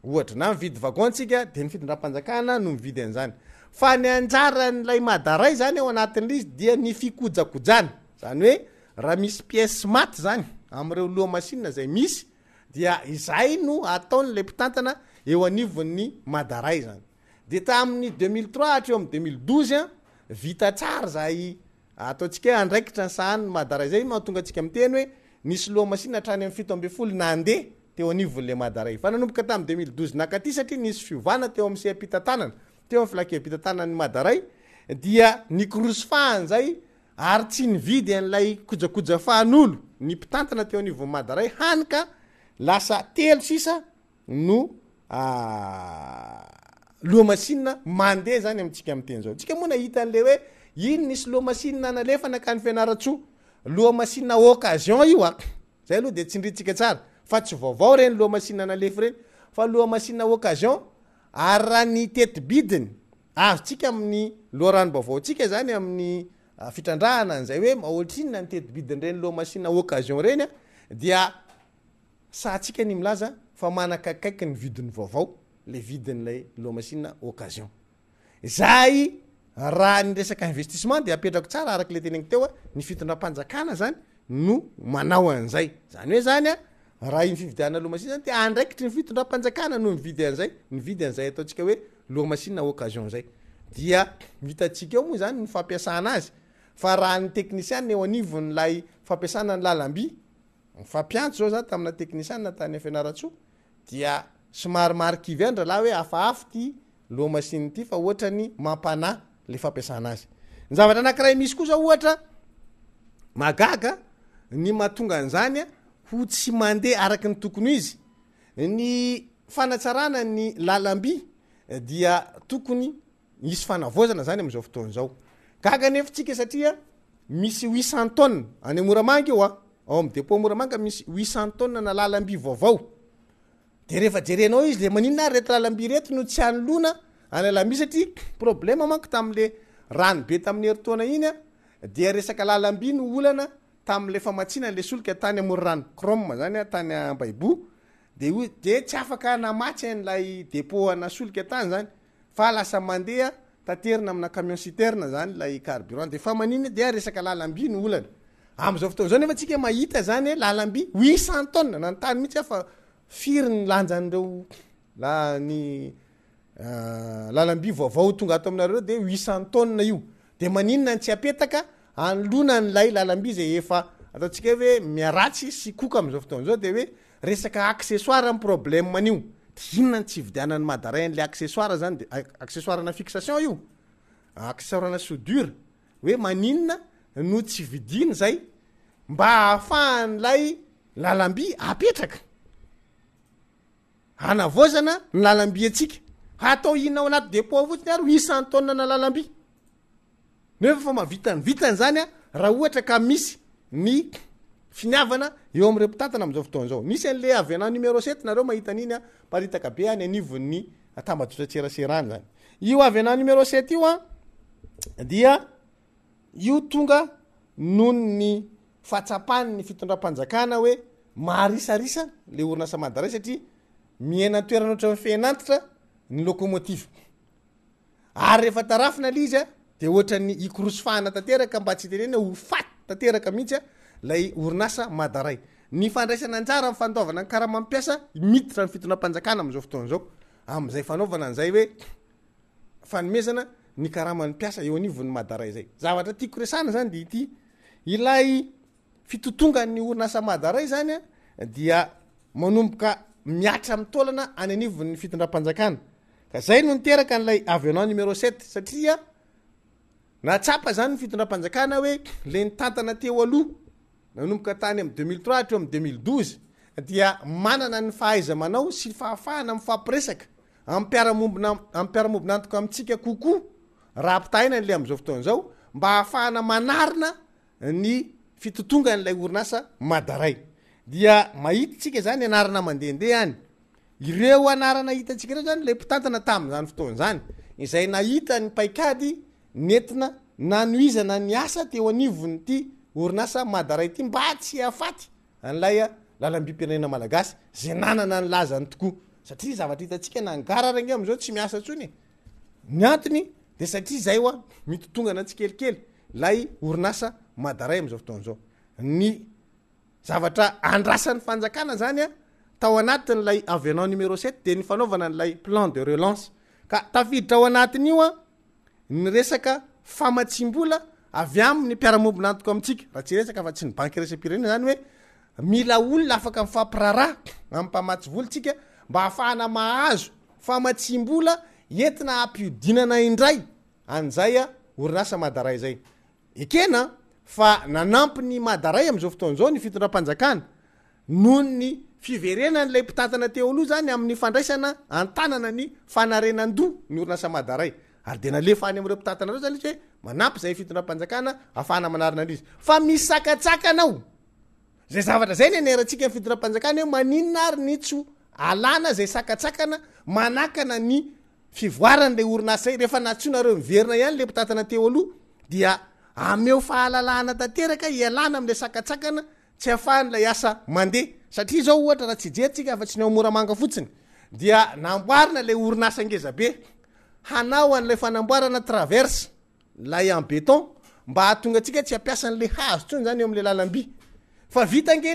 ohatra na mividy vagontsika de ny fitondram-panjakana no mividy an'izany fa ny anjara nylay madaray zany ao anatin'izy dia ny fikojakojana zany hoe raha misy pièce maty zany am'ireo loha machine zay misy dia izay no ataon'le mpitantana eo anivon'ny madaray zany de tamin'ny 2003 hatreo amin'ny 2012 vita tsara zay ataotsika andraikitra ny sahany madaray zay mahatonga atsika miteny hoe nisy loha machine hatrany amin'ny 17 nandeha teo anivon'le madaray fa nanomboka tamin'ny 2012 nakaty satria nisy fiovana teo amin'ny seha-pitantanana teo amin'ny filakevim-pitantanany madaray dia nikorosofahany zay ary tsy nividy an'ilay kojakoja fahan'olo ny mpitantana teo anivon'ny madaray hany ka lasa 3 no loha machine mandeha zany amintsika am'teny zao tsika moa nahita an'le hoe ino nisy loha machine nalefana ka ny fianaratsoa loha machine occasion io a zay aloha de tsindritsika tsara fa tsy vaovao reny loha machine nalefa reny fa loha machine occasion ary raha ny teti-bidiny azotsika amin'ny loharano vaovao tsika zany amin'ny fitrandrahana an'izay hoe mahoatrinona ny teti-bidin'ireny loha machine occasion reny a dia satsika ny milaza fa manakakaiky ny vidiny vaovao le vidin'lay loha machine occasion zay raha ny resaka investissement de apetrako tsara araky le teneniko teo a ny fitondram-panjakana zany no manao an'izay zany hoe zany a raha iny fividiana loha machine zany de andraikitry ny fitondram-panjakana no mividy an'izay ataotsika hoe loha machine occasion zay dia vitatsika eo moa zany ny fampiasana azy fa raha ny teknisiana eo anivon'lay fampiasana ny lalamby fampiantso zao zany tamina teknisiana tany fianaratsoa dia somary marikivy andra laha hoe hafahafa ty loha machine ty fa ohatra ny mampana le fampiasana azy ny zavatra anankiray misy koa zao ohatra magaga ny mahatonga an'izany a ho tsy mandeha araky ny tokony izy ny fanatsarana ny lalamby dia tokony isy fanavozana zany am'izao fotoana zao gaga nefitsika satria misy 800 tonnes any Moramanga io ao amin'ny dépôt Moramanga misy 800 tonnes na lalamby vaovao de rehefa jerenao izy le maninona reto lalamby reto no tsy anolona any lalamby satria problème manko tam'le rano be tamin'ny heritaona iny a dia resaka lalamby no olana tam'le famatsina le solika tany amorano Chrome zany tany Ambaibo de tsy afaka namatsy an'lay dépôt ana solika tany zany fa lasa mandeha taterina amina camion citerne zany lay carburant de fa maniny dia resaka lalamby no olana am'izao fotoana zao nefa tsika mahita zany lalamby 800 tonnes na ny tany mihitsy fa firy ny lanjan'ireo ny lalamby vaovao tonga ato aminareo de 800 tonnes io de maninona ny tsy apetaka anlona n'lay lalamby zay efa ataotsika hoe miaratsy sy koka am'izao fotoana zao de hoe resaka accessoire am problème manio inona ny tsy vidianany madaray an'le accessoire zany de accessoire na fixation io accessoire na soudure hoe maninona no tsy vidiny zay mba hahafahan'lay lalamby apetraka hanavozana ny lalamby atsika hatao ina ao anaty dépôt fotsiny ary 800 tonnes na lalamby nefa fa vitany zany a raha ohatra ka misy ny finiavana eo amin'ny repotatana am'izao fotoana zao nisy an'le avena numéro 7 nareo mahita an'iny a paritaka be any anivon'ny atambatrotra tseraseraany zany io avena numéro 7 io a dia io tonga noho ny fahatsapany ny fitondram-panjakana hoe maharisarisa le orinasa madaray satria miena toerana oatra fenantitra ny locomotive ary rehefa tarafina lizy a de ohatra ny ikorosofahana tanteraka mba tsy tenena ho faty tanteraka mihitsy lay orinasa madaray ny fandraisana anjara amin'ny fandaovana ny karaha mampiasa miditra ny fitondram-panjakana am'izao fotoana zao am'izay fanaovana an'izay hoe fanomezana ny karaha mampiasa eo anivon'ny madaray zay zavatra tiako resana zany de ity ilay fitotonga ny orinasa madaray zany a dia manomboka miatra amin'ny taolana any anivon'ny fitondram-panjakana ka zay no niteraka n'lay avenant numéro 7 satria natsapa zany ny fitondram-panjakana hoe le nitantana teo aloha nanomboka tany am 2003 hatreo am 2012 dia manana ny fahaiza manao sy fahafahana mifampiresaka ampiaramombona antoka amitsika kokoa raha ampitahina n'le am'izao fotoana zao mba hahafahana manarina ny fitotonga n'lay orinasa madaray dia mahita tsika zany anarana mandehandeha any ireo anarana hitatsika ireo zany le mpitantana tam'izany fotoana zany izay nahita ny paikady nentina nanoizana ny asa teo anivony ty orinasa madaray ty mba tsy afaty an'lay lalamby-pirenena malagasy zay nanana ny lazany tokoa satria zavatra hitatsika nangara renge am'izao tsy miasa tsony ny antony de satria zay oa mitotongana tsikelikely lay orinasa madaray am'izao fotoana zao ny zavatra andrasan'ny fanjakana zany a tao anatin'lay avenant numéro 7 de ny fanaovana n'lay plan de relance ka tafiditra ao anatiny io a ny resaka famatsimbola avy amin'ny mpiaramombona antoko amitsika raha tsy resaka fa tsy ny banky resam-pirenena zany hoe mila olona afaka mifampiraraha ampamatsy volontsika mba hahafahana mahazo famatsimbola entina ampiodinana indray an'izay a orinasa madaray zay ekena fa nanampy ny madaray am'izao fotoana zao ny fitondram-panjakana noho ny fiverenan'lay mpitantana teo aloha zany amin'ny fandraisana antanana ny fanarenan-doha ny orinasa madaray ary de nalefa any am'ireo mpitantana reo zany izy hoe manampy zay fitondram-panjakana ahafahana manarina an'izy fa misakatsakanao zay zavatra zay ny aneratsika ny fitondram-panjakana hoe maninona ary ny tso alana zay sakatsakana manakana ny fivoaran'le orinasa rehefa natsonareo miverina ihany le mpitatana teo aloha dia ameo fahalalahana tanteraka ialana am'le sakatsakana tsy ahafahan'lay asa mandeha satria zao ohatra raha tsy jerytsika afa-tsy ny ao moramanga fotsiny dia namboarina le orinasa ngezabe hanao an'lay fanamboarana traverse lay am beton mba hahatonga atsika tsy ampiasan'le hazo tsony zany eo am'le lalamby fa vita nge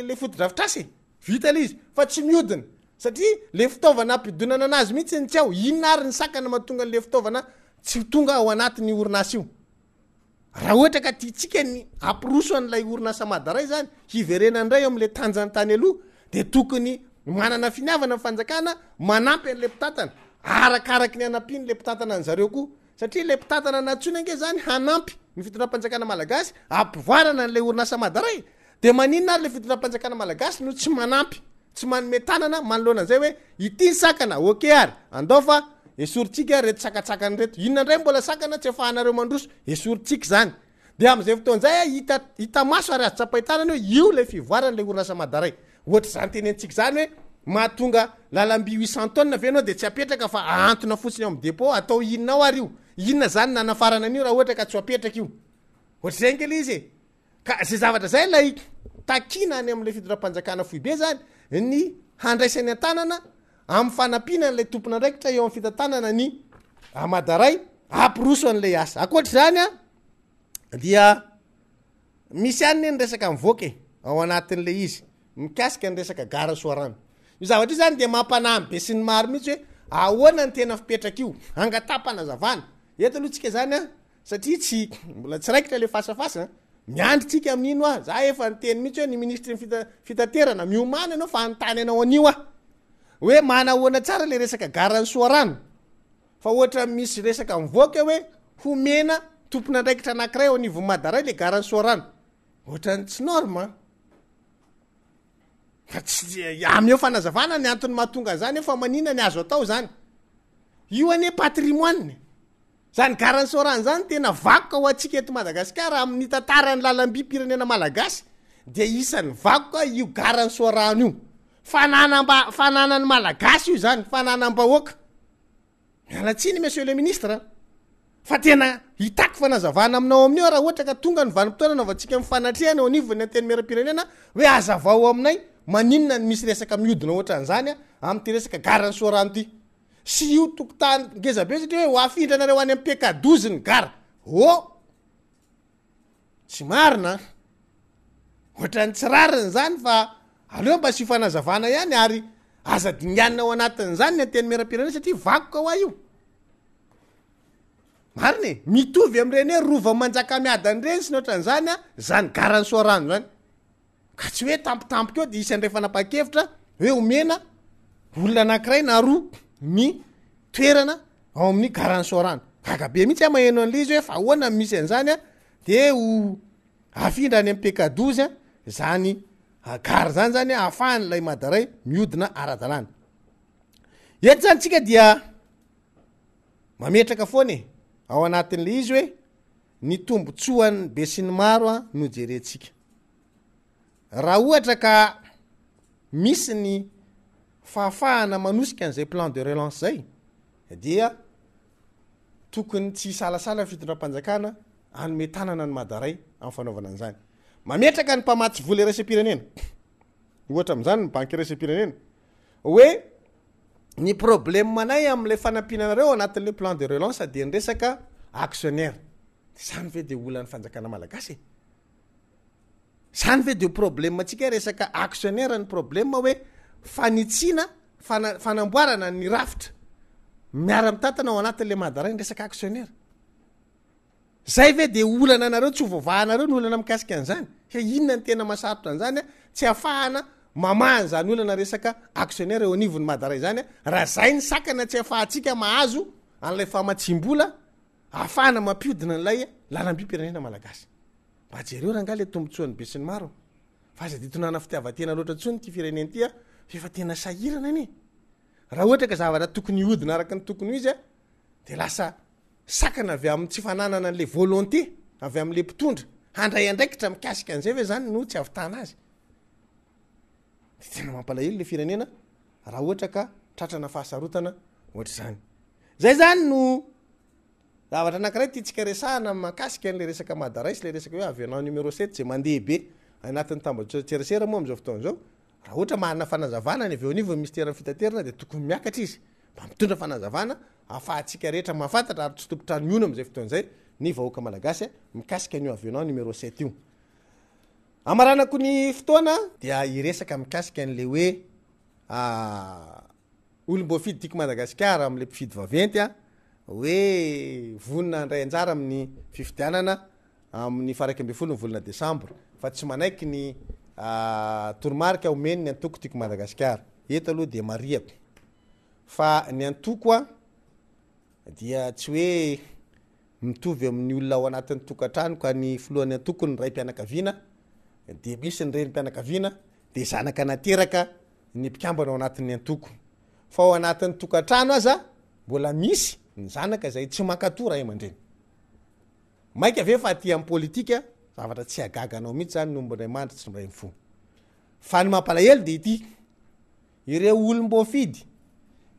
le fotodrafitrasy vita le izy fa tsy miodina satria le fitaovana ampidonana anazy mihitsy ny tsy ao inona ary ny sakana mahatonga le fitaovana tsy tonga ao anatin'ny orinasa io raha ohatra ka tiatsika ny ampiroso an'lay orinasa madaray zany hiverenandray eo am'le tanjany tany aloha de tokony manana finiavana fanjakana manampy an'le mpitatana arakaraky ny anampiny le mpitatana an'zareo koa satria le mpitatana natsona nge zany hanampy ny fitondram-panjakana malagasy ampivoarana an'le orinasa madaray de maninona ary le fitondram-panjakana malagasy no tsy manampy tsy manome tanana manoloana an'izay hoe ity ny sakana oke ary andao fa esoritsika reto sakatsakany reto inona ndray mbola sakana tsy afahanareo mandroso esoritsika zany de am'izay fotoan'zay hita maso ary azo tsapaitanana hoe io le fivoaran'le orinasa madaray ohatra zany tenentsika zany hoe mahatonga lalamby 800 tonnes ve anao de tsy apetraka fa ahantona fotsiny ao am depot atao inona ao ary io inona zany nanafarana an'io raha ohatra ka tsy apetraka io ohatra zay nkely izy ka zay zavatra zay lay takina any am'le fitondram-panjakana foibe zany ny handraisany an-tanana amin'ny fanampiana n'lay tompona ndraikitra eo amin'ny fitantanana ny madaray ampiroso an'lay asa akoatra zany a dia misy any ny resaka mivoaka ao anatin'le izy mikasika ny resaka gara soarano io zavatra io zany de mampanamy be sy ny maro mihitsy hoe ahoana ny tena fipetraka io angatapana zavana eto aloha tsika zany a satria tsy mbola tsy raikitra le fasafasa miandrytsika amin'ino a za efa nyteny mihitsy hoe ny ministry ny fitaterana miomana anao fa anytany anao anio a hoe manahoana tsara le resaka garany soarano fa ohatra misy resaka mivoaka hoe homena tompona ndraikitra anankiray ao anivon'ny madaray le garany soarano ohatra ny tsy norma fa tsy ameo fanazavana ny antony mahatonga zany fa manina ny azo atao zany io ane patrimoine zany garany soarano zany tena vakoka ho atsika eto Madagasikara amin'ny tantarany lalamby pirenena malagasy de isan'ny vakoka io garany soarano io fananany malagasy io zany fananam-bahoaka mialatsiny monsieur le ministre fa tena hitako fanazavana aminao amin'io raha ohatra ka tonga ny vanim-potoana anaovantsika mifanatrehana eo anivony teny meram-pirenena hoe azavao aminay maninona ny misy resaka miodina ohatra an'izany a amin'ny ty resaka garany soarano ty sy io tokotany ngezabe satria hoe ho afindrana any amin'ny pekadozy ny gara tsy marina ohatra ny tsy rariny zany fa aleo mba sy fanazavana ihany ary aza dinganina ao anatin'izany ny ateny meram-pirenena satria vakoka ho a io marina e mitovy am'ireny hoe rova manjaka miadany reny sy ny ohatra n'izany a zany garany soarano zany ka tsy hoe tampotampoka eo de isan'ray fanapa-kevitra hoe omena olona anankiray na roa ny toerana ao amin'ny garany soarano gagabe mihitsy a maheno an'le izy hoe fa ahoana misy an'izany a de ho afindra any amin'ny pekadozy a zany gara zany zany ahafahan'lay madaray miodina ara-dalàna eto zany tsika dia mametraka foana ao anatin'le izy hoe ny tombotsoany be sy ny maro a no jerentsika raha ohatra ka misy ny fahafahana manosika an'izay plan de relance zay dia tokony tsy salasala fitondram-panjakana anome tanana ny madaray amin'ny fanaovana an'izany mametraka ny mpamatsy vola irasam-pirenena ohatra am'izany ny banky irasam-pirenena hoe ny problème manay am'le fanampinanareo anatin'le plan de relance de ny resaka actionnaire zany ve de olan'ny fanjakana malagasy zany ve de problème atsika resaka actionnaire ny problème hoe fanitsina fanamboarana ny rafitra miara-mitatana ao anatin'le madaray ny resaka actionnaire zay ve de olana anareo tsy hovoavahanareo ny olana mikasika an'izany he inona ny tena masarotra an'izany a tsy ahafahana mamahany zany olana resaka actionnaire eo anivon'ny madaray zany a raha zay ny sakana tsy ahafahantsika mahazo an'lay famatsim-bola ahafahana mampiodina n'lay lalam-by-pirenena malagasy mba jereo raha nga le tombotsoany be sy ny maro fa aza ditonana fitiavatena loatra tsony ty fireneny ty a fefa tena sahirana anie raha ohatra ka zavatra tokony iodina araka ny tokony izy a de lasa sakana avy amin'ny tsy fananana an'le volonté avy amin'le mpitondra handray andraikitra mikasika an'izay ve zany no tsy avitana azy de tena mampalahelo le firenena raha ohatra ka tratrana fahasarotana ohatra zany zay zany no zavatra anankiray tiatsika resahana makasika an'le resaka madaraisy le resaka hoe avionnant numéro 7 zay mandeha be anatin'ny tambajotseriserasera moa am'izao fotoana zao raha ohatra manana fanazavana ny avy eo anivo mistera fitaterana de tokony miakatra izy mba mitondra fanazavana afahantsika rehetra mahafantatra ary tsy tompotra ny miona am'izay fotoana zay ny vahoaka malagasy mikasika an'io avionnant numéro 7 io amaranako ny fotoana dia iresaka mikasika an'le hoe olom-boafidy tiako Madagasikara am'le mpifidy vaventy hoe vonina ndray anjara amin'ny fifidianana amin'ny faraika amby folo ny volana Desambra fa tsy manaiky ny toromarika omeny ny antoko tiako Madagasikara eto aloha de mariako fa ny antoko dia tsy hoe mitovy amin'ny olona ao anatin'ny tokantrano ka ny filohan'ny antoko ny ray mpianakaviana de misy ny reny mpianakaviana de zanaka nateraka ny mpikambana ao anatin'ny antoko fa ao anatin'ny tokantrano aza mbola misy ny zanaka zay tsy makatora aman-dreny maika ave fa aty amin'ny politika zavatra tsy agaganao mihitsy zany no mboray mandry tsy mray mifo fa ny mampalahelo de ity ireo olom-boafidy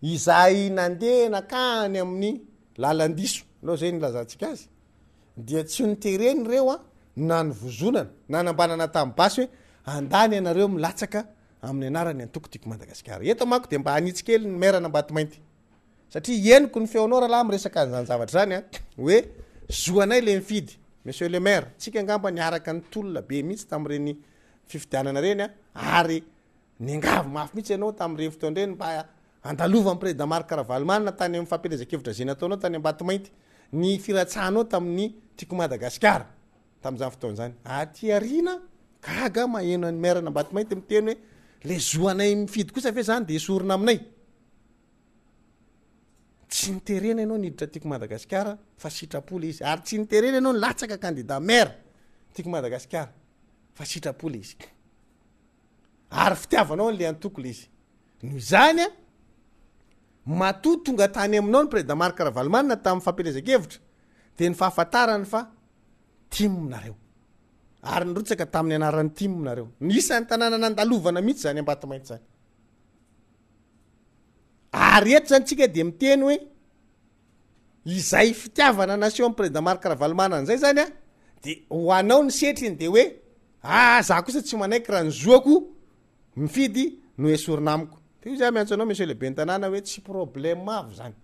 izay nandeha nakany amin'ny lalandiso aloha zay nylazantsika azy dia tsy nitereny reo na ny vozonana na nambanana tamin'ny basy hoe andany anareo milatsaka amin'ny anarany antoko tiako Madagasikara eto mako de mba hanitsikely ny merana Mbatomainty satria eniko ny feonao raha laha miresaka an'izany zavatra zany hoe zoanay le mifidy monsieur le maire tsika angamba niaraka ny tolona be mihitsy tamin'ireny fifidianana reny ary ningavo mafy mihitsy ianao tamin'ireny fotoana reny mba andalova amin'ny président Marc Ravalomanana tany amin'ny fampielezan-kevitra zay nataonao tany Mbatomainty ny firatsahanao tamin'ny tiako Madagasikara tamin'izany fotoana zany aty arina gaga maheno ny maire Mbatomainty miteny hoe le zoanay mifidy kosa fe zany de esorina aminay tsy niterena ianao niditra tiako Madagasikara fa sitrapoly izy ary tsy niterena ianao nilatsaka candidat maire tiako Madagasikara fa sitrapoly izy ary fitiavanao le antoko le izy noho izany matoa tonga tany aminao ny président Marc Ravalomanana tamin'ny fampielezan-kevitra de ny fahafantarany fa timonareo ary nyrotsaka tamin'ny anaran'ny timonareo nisan'ny tanàna nandalovana mihitsy zany Mbatomainty zany ary eto zany tsika de miteny hoe izay fitiavana nation président Marc Ravalomanana zay zany de ho anao ny setriny de hoe za kosa tsy manaiky raha ny zoako mifidy no esorina amiko de io zany miantso anao monsieur le ben tanàna hoe tsy problème mavo zany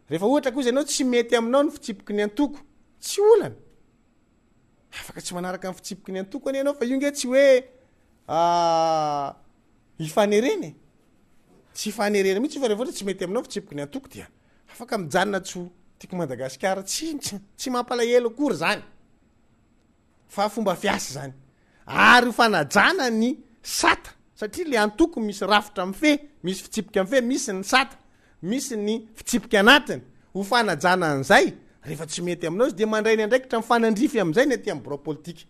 rehefa ohatra kosa ianao tsy mety aminao ny fitsipiky ny antoko tsy olana afaka tsy manaraka amin'ny fitsipiky ny antoko any ianao fa io nge tsy hoe ifanereny tsy fanerena mihitsy fa rehefa ohatra tsy mety aminao fitsipiky ny antoko dia afaka mijanona tso tiako Madagasikara tsy mampalahelo akory zany fa fomba fiasa zany ary fanajana ny sata satria le antoko misy rafitra amin'ny fe misy fitsipika amin'ny fe misy ny sata misy ny fitsipika anatiny ho fanajana an'izay rehefa tsy mety aminao izy de mandray ny andraikitra mifanandrify amin'izay ny aty amin'ny bureau politika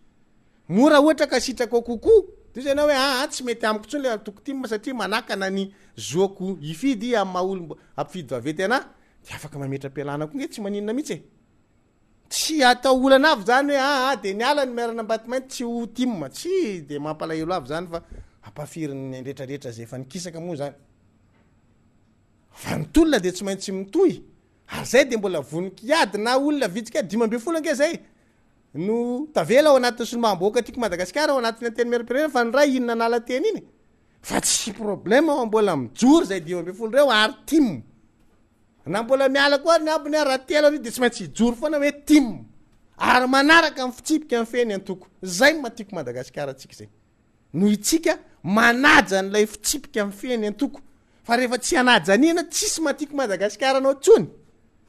mora ohatra ka sitrako kokoa de zay anao hoe tsy mety amiko tsony le antoko ty satria manakana ny zoako ifidy amin'ny mahaolo ampifidy vaventy anahy de afaka mametra-pialana koa nge tsy maninona mihitsy tsy atao olana avy zany hoe de niala ny maire Mbatomainty tsy ho timma tsy de mampalahelo avy zany fa ampafiriny retraretra zay efa nikisaka moa zany fa ny tolona de tsy maintsy mitohy ary zay de mbola voninkiady na olona vitsika 5 nge zay no tavela ao anatin'ny solomam-boaka tiako Madagasikara ao anatin'ny anteny miarim-pirenena fa ny ray inona nala teny iny fa tsy problème ao mbola mijoro zay 5 reo ary tim na mbola miala koa ny abony raha telo ary de tsy maintsy hijoro foana hoe tim ary manaraka amin'ny fitsipika amin'ny feny antoko zay matiako Madagasikara atsika zay no itsika manaja n'ilay fitsipika amin'ny feny antoko fa rehefa tsy anajanina tsisy matiako Madagasikara anao tsony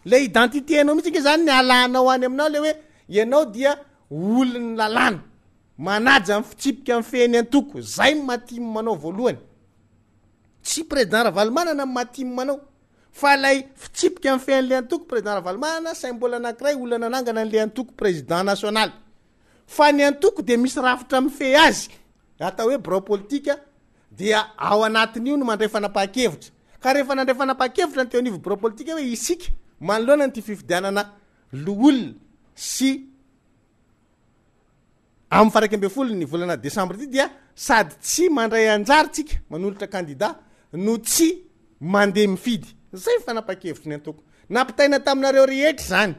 le identité anao mihitsy nge zany ny alanao any aminao le hoe ianao dia olony lalàna manaja amin'ny fitsipika amin'ny feny antoko zay matimo manao voalohany tsy président Ravalomanana matimo manao fa lay fitsipika amin'ny fen'le antoko président Ravalomanana symbole anankiray olana nangana an'le antoko président national fa ny antoko de misy rafitra amin'ny fe azy atao hoe bureau politika dia ao anatin'io no mandray fanapahan-kevitra ka rehefa nandray fanapahan-kevitra ny teo anivo bureau politika hoe isika manoloana ny ty fifidianana loolona sy amin'ny faraika amby folo ny volana Desambra ty dia sady tsy mandray anjary tsika manolotra candidat no tsy mandeha mifidy zay fanapa-kevitry ny antoko nampitaina taminareo rehetra zany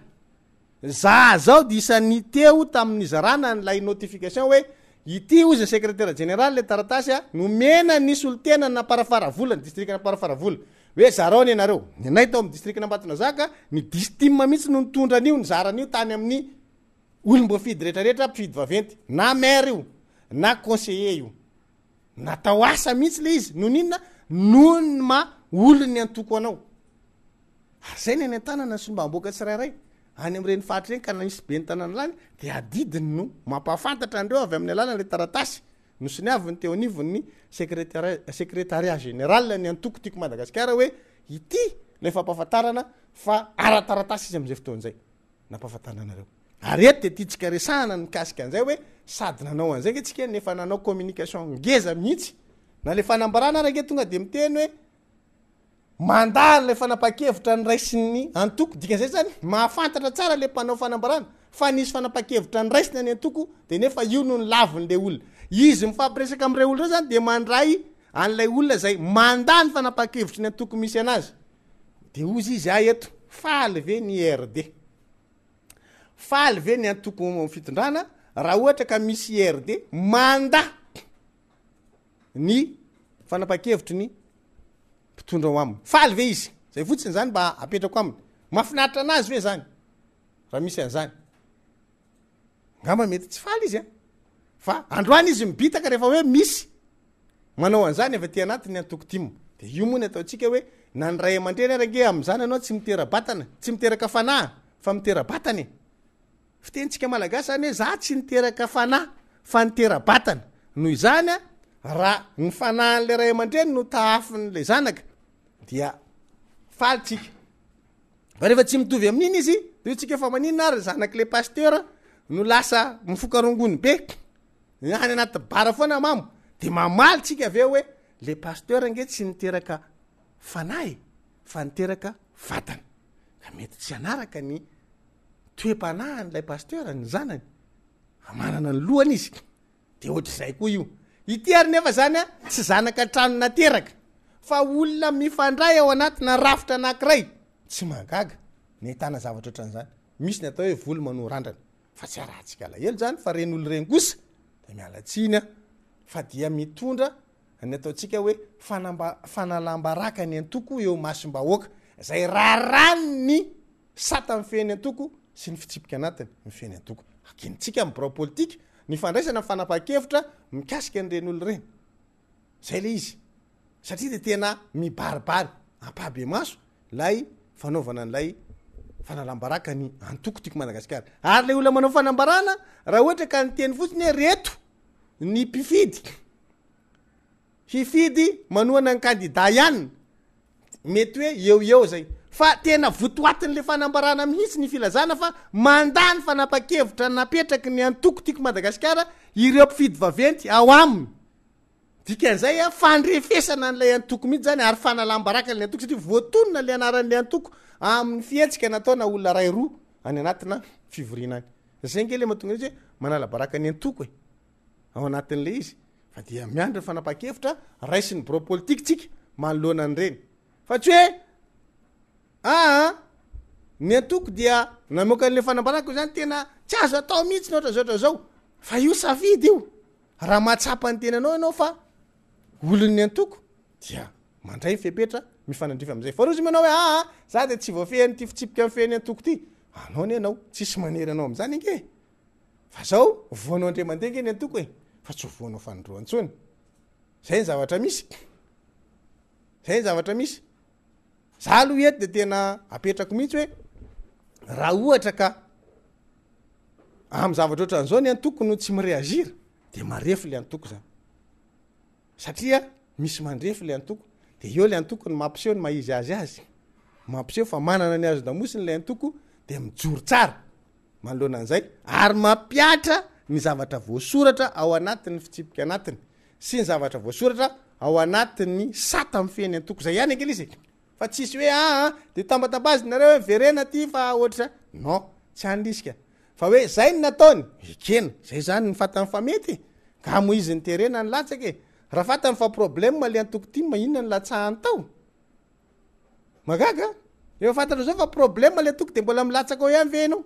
za zao di isan'ny teo tamin'ny zarana nylay notification hoe ity ozy secrétaire général le taratasy a nomena nisy olo tena naparafaravolany district naparafaravolana hoe zarao ny anareo nyanay tao amin'ny district nambatona zaka ny distima mihitsy no nitondra an'io ny zaran'io tany amin'ny olombofidy rehetrarehetra mpifidy vaventy na maire io na conseiller io natao asa mihitsy le izy no ninona no ma olony antoko anao zay ny any an-tanana ny sombamboaka tsirairay any am'ireny fahatra reny ka nanisy be ny tanàna lany de adidiny no mampafantatra andreo avy amin'ny alalana le taratasy no siniaviny teo anivony secrétariat général ny antoko tiako Madagasikara hoe ity le fampafatarana fa ara-taratasy izy am'izay fotoan'izay nampafatarana anareo ary eto de titsika resahana mikasika an'izay hoe sady nanao an'izay ke tsika nefa nanao communication ngeza mihitsy na le fanambarana arake tonga de miteny hoe mandalo le fanapa-kevitra ny raisin'ny antoko dikan'izay zany mahafantatra tsara le mpanao fanambarana fa nisy fanapa-kevitra ny raisina ny antoko de nefa io no ny laviny le olona izy mifampiresaka am'ire olona reo zany de mandray an'lay olona zay mandany fanapa-kevitry ny antoko misy anazy de ozy izy eto faly ve ny RD faly ve ny antoko fitondrana raha ohatra ka misy RD manda ny fanapa-kevitry ny mpitondra ao aminy faly ve izy zay fotsiny zany mba apetrako aminy mafinaritra anazy ve zany raha misy an'zany ngamba mety tsy faly izy fa androany izy mibitaka rehefa hoe misy manao an'zany efa ty anatiny antoko timo de io moa ny ataotsika hoe na ny ray aman-dreny arake am'zany anao tsy mitera-batana tsy miteraka fanahy fa mitera-batana fitentsika malagasy zany hoe za tsy niteraka fanahy fa nitera-batana noho izany a raha ny fanahin'le ray aman-dreny no tahafin'le zanaka dia faly tsika fa rehefa tsy mitovy amin'iny izy de io tsika efa maninona ary zanak'le pasteur no lasa mifokarongony be any anaty bara foana mamo de mamaly tsika aveo hoe le pasteur nge tsy niteraka fanahy fa niteraka vatana ka mety tsy anaraka ny toe-panahyn'lay pasteur ny zanany manana ny lohany izy de ohatr'izay koa io ity ary nefa zany a tsy zanaka trano nateraka fa olona mifandray ao anatina rafitra anankiray tsy magaga ny ahitana zavatra ohatran'izany misy ny atao hoe volo mano randrana fa tsy arahantsika alahelo zany fa reny olo reny kosa de mialatsiny a fa dia mitondra ny ataotsika hoe fanalambaraka ny antoko eo masom-bahoaka zay rarany ny sata mifeny antoko sy ny fitsipika anatiny mifeny antoko akinitsika amin'ny birao politika ny fandraisana fanapa-kevitra mikasika an'ireny olo reny zay le izy satria de tena mibaribary ampabe maso lay fanaovana an'lay fanalambaraka ny antoko tiako Madagasikara ary le olona manao fanambarana raha ohatra ka nyteny fotsiny hoe reto ny mpifidy hifidy manoana ny kandida ihany mety hoe eo zay fa tena votoatin'le fanambarana mihitsy ny filazana fa mandany fanapa-kevitra napetraky ny antoko tiako Madagasikara ireo mpifidy vaventy ao aminy dikan'izay a fandrefesana n'lay antoko mihitsy zany ary fanalambaraka ny antoko satria voatonona le anaran'le antoko amin'ny fihetsika nataona olona ray roa any anatina fivoriana any zay ngely mahatonga izy hoe manalabaraka ny antoko ao anatin'le izy fa dia miandry fanapa-kevitra raisiny birao politika tsika manoloana an'ireny fa tsy hoe ny antoko dia namoaka an'le fanambarako zany tena tsy azo atao mihitsy nohatra zaotra zao fa io safidy io raha mahatsapa ny tenanao ianao fa olon'ny antoko dia mandray mifepetra mifanandrifa am'izay fa rozy manao hoe za de tsy voafehany ty fitsipika mifeny antoko ty anao ny anao tsisy manery anao am'zany nke fa zao voanao andre mandeha nke ny antoko fa tsy voanao fanindroantsony zay ny zavatra misy za aloha eto de tena apetrako mihitsy hoe raha ohatra ka am'zavatra ohatran'zao ny antoko no tsy mireagira de marefy le antoko zany satria misy mandrefy le antoko de eo le antoko ny mampiseho ny maizy azy mampiseho fa manana ny azo damosiny le antoko de mijoro tsara manoloana an'izay ary mampiatra ny zavatra voasoratra ao anatin'ny fitsipika anatiny sy ny zavatra voasoratra ao anatin'ny sata mifeny antoko zay ihany ankely izy fa tsisy hoe de tambatambazy nareo hoe verena ty fa ohatra non tsy andrisika fa hoe zay ny nataony ekena zay zany ny fatany fa mety ka mo izy ny terena ny latsaky raha fatany fa problème le antoko ty mahinona ny latsahany tao magaga efa fantatra zao fa problème le toko de mbola milatsaka ao ihany ve ianao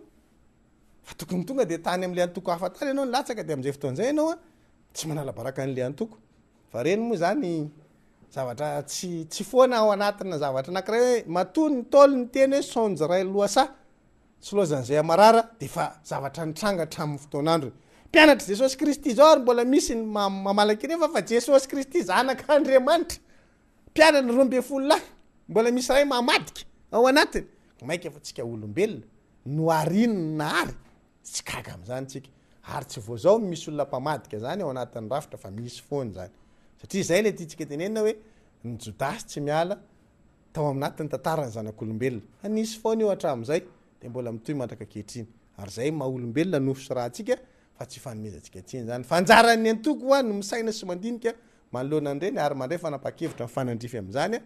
fa tokony tonga de tany am'le antoko hafa tany ianao nilatsaka de am'izay fotoan'izay ianao a tsy manala baraka an'le antoko fa reny moa zany zavatra tsy foana ao anatina zavatra anankiray hoe matony ny tôly ny teny hoe sonjy ray loasa tsy loazan'izay amarara de fa zavatra nitrangatra amin'ny fotoan'andro mpianatra jesosy kristy zao ary mbola misy ny mamalaky refa fa jesosy kristy zanak'andriamanitra mpianana 12 lahy mbola misy ray mamadika ao anatiny maika efa tsika olombelona no arino na ary tsy gaga am'zany tsika ary tsy vo zao misy olona mpamadika zany ao anatin'ny rafitra fa misy foany zany satria zay le tiatsika tenenina hoe ny jodasy tsy miala tao aminatiny tantarany zanak'olombelona anisy foany eo hatramin'izay de mbola mitoy mandraka kehitriny ary zay maha-olombelona nofo rahatsika fa tsy fanomezantsika tsiny zany fanjaran'ny antoko ho a no misaina sy mandinika manoloana an'ireny ary mandray fanapa-kevitra ny fanandrify am'zany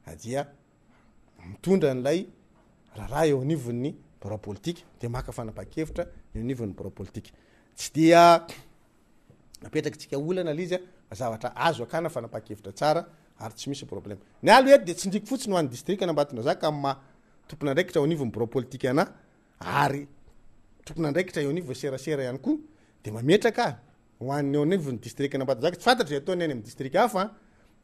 a dia mitondra n'lay raharaha eo anivon'ny barapolitika de maka fanapa-kevitra eo anivon'ny barapolitika tsy dia napetraka tsika olana l izy a zavatra azo akana fanapa-kevitra tsara ary tsy misy problème ny alo eto de tsindriky fotsiny ho an'ny district Ambatondrazaka amma tompona andraikitra eo anivon'ny barapolitika ana ary tompona andraikitra eo anivo serasera ihany koa de mametraka ho an'ny eo anivon'ny district Ambatondrazaka tsy fantatra zay ataony any amin'ny district hafa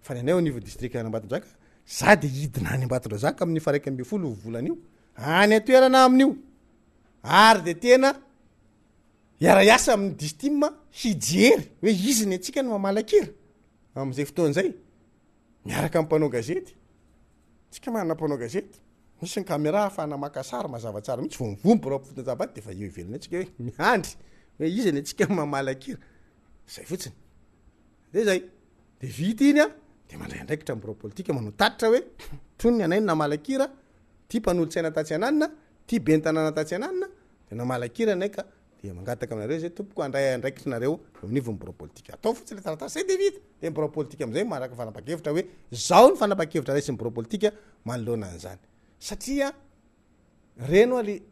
fa ny anay eo anivon'ny district Ambatondrazaka za de hidina any Ambatondrazaka amin'ny fa 1 volan'io any atoerana amin'io ary de tena iara-iasa amin'ny distim hijery hoe izy ny atsika no mamalakira am'izay fotoan'izay miaraka amin'ny mpanao gazety tsika manana mpanao gazety misy ny caméra afahana maka sary mazava tsara mihitsy vomivombo raha fotonjabaty de fa eo ivelany atsika hoe miandry hoe izy ny atsika mamalakira zay fotsiny de zay de vita iny a de mandray andraikitra amin'ny barapolitika manao tatitra hoe tony ny anainy namalakira ty mpanolo-tsaina tatsy ananina ty bentanana tatsy ananina de namalakira anay ka de mangataka aminareo zay tompoko andray andraikitra nareo amin'ivon'ny barapolitika atao fotsy le taratasy zay de vita de ny barapolitika am'izay maraka fanapa-kevitra hoe zao ny fanapa-kevitra raisy ny barapolitika manoloana an'izany satria reno a le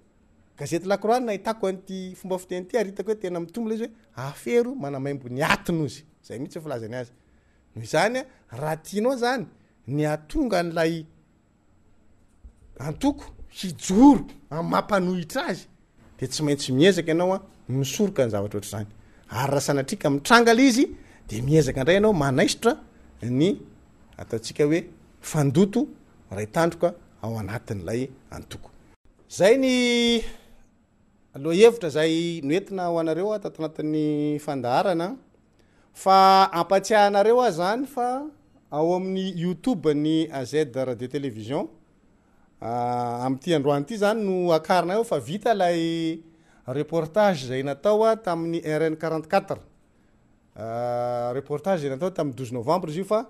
gazety Lacroix nahitako an'ity fomba fiteny ty ary hitako hoe tena mitombo le izy hoe afero manamaimbo ny atiny ozy zay mihitsy filazany azy noho izany a raha tianao zany ny atonga n'lay antoko hijoro amin'ny mampanohitra azy de tsy maintsy miezaka ianao a misoroka ny zavatra ohatr' zany ary raha sanatrika mitranga le izy de miezaka indray ianao manaisitra ny ataotsika hoe fandoto ray tandroka ao anatin'lay antoko zay ny aloha hevitra zay noentina ho anareo tato anatin'ny fandaharana fa ampatsiahanareo a zany fa ao amin'ny YouTube ny AZ Radio Télévision am'ty androany ity zany no akarina eo fa vita lay reportage zay natao a tamin'ny RN 44 reportage zay natao tamin'ny 12 novembre izy io fa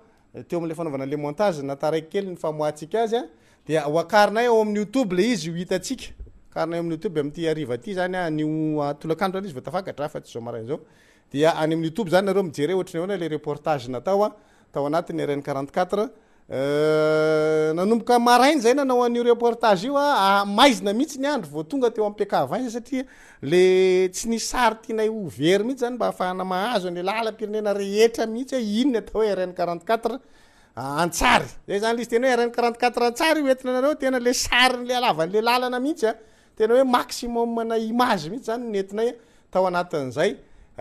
teo amin'le fanaovana le montage nataraiky kely ny famoatsika azy a dia ho akarina eo amin'ny YouTube le izy ho hitatsika akarina eo amin'ny YouTube am'ty ariva ty zany a nio tolakandro izy vao tafakatra fa tsy zao maraina zao dia any amin'ny YouTube zany nareo mijery ohatrany ahoana le reportage natao a tao anatin'ny RN 44 nanomboka marainy zay nanao an'io reportage io a maizina mihitsy ny andro vao tonga teo am-piakavana satria le tsy ny sary tianay ho very mihitsy zany mba ahafahana mahazo ny lalam-pirenena rehetra mihitsy hoe ino ny atao hoe RN 44 antsary zay zany le izy tena hoe RN 44 antsary hoentina anareo tena le sary le alavan'le lalana mihitsy a tena hoe maximum na image mihitsy zany nentinay tao anatin'izay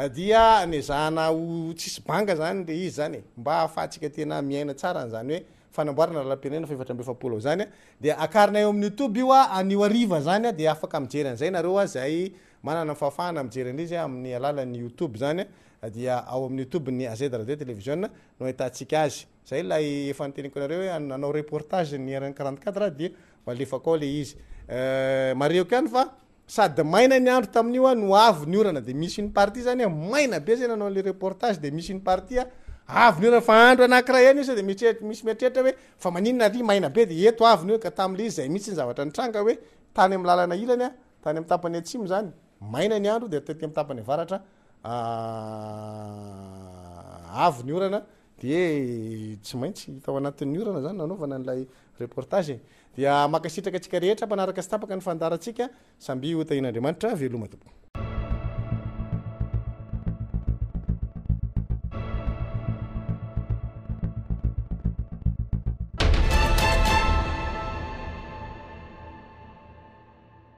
dia nezahana ho tsisy banga zany le izy zany mba ahafahantsika tena miaina tsara zany hoe fanamboarana lalam-pirenena fa 720 zany de akarina eo amin'ny YouTube io a anio ariva zany de afaka mijery an'izay nareo a zay manana fahafahana mijery an'izy amin'ny alalan'ny YouTube zany dia ao amin'ny YouTube ny AZ Radio Télévision no ahitantsika azy zay lay efa niteniko anareo hoe nanao reportage ny RN 44 dia malefaka ao le izy marioko ihany fa sady maina ny andro tamin'io a no avy ny orana de misy ny partie zany maina be zay nanao le reportage de misy ny partie avy ny orana fa andro anankiray eny izy de misy mieritreritra hoe fa maninona ry maina be de eto avy ny hoe ka tam'le izy zay mihitsy ny zavatra nitranga hoe tany amin'ny lalana ilany a tany amin'ny tapany atsimo zany maina ny andro de tety amin'ny tapany avaratra avy ny orana de tsy maintsy tao anatin'ny orana zany nanaovana n'lay reportage dia makasitraka atsika rehetra mpanaraka sy tapaka ny fandarantsika samby ho tahin'Andriamanitra veloma tompoko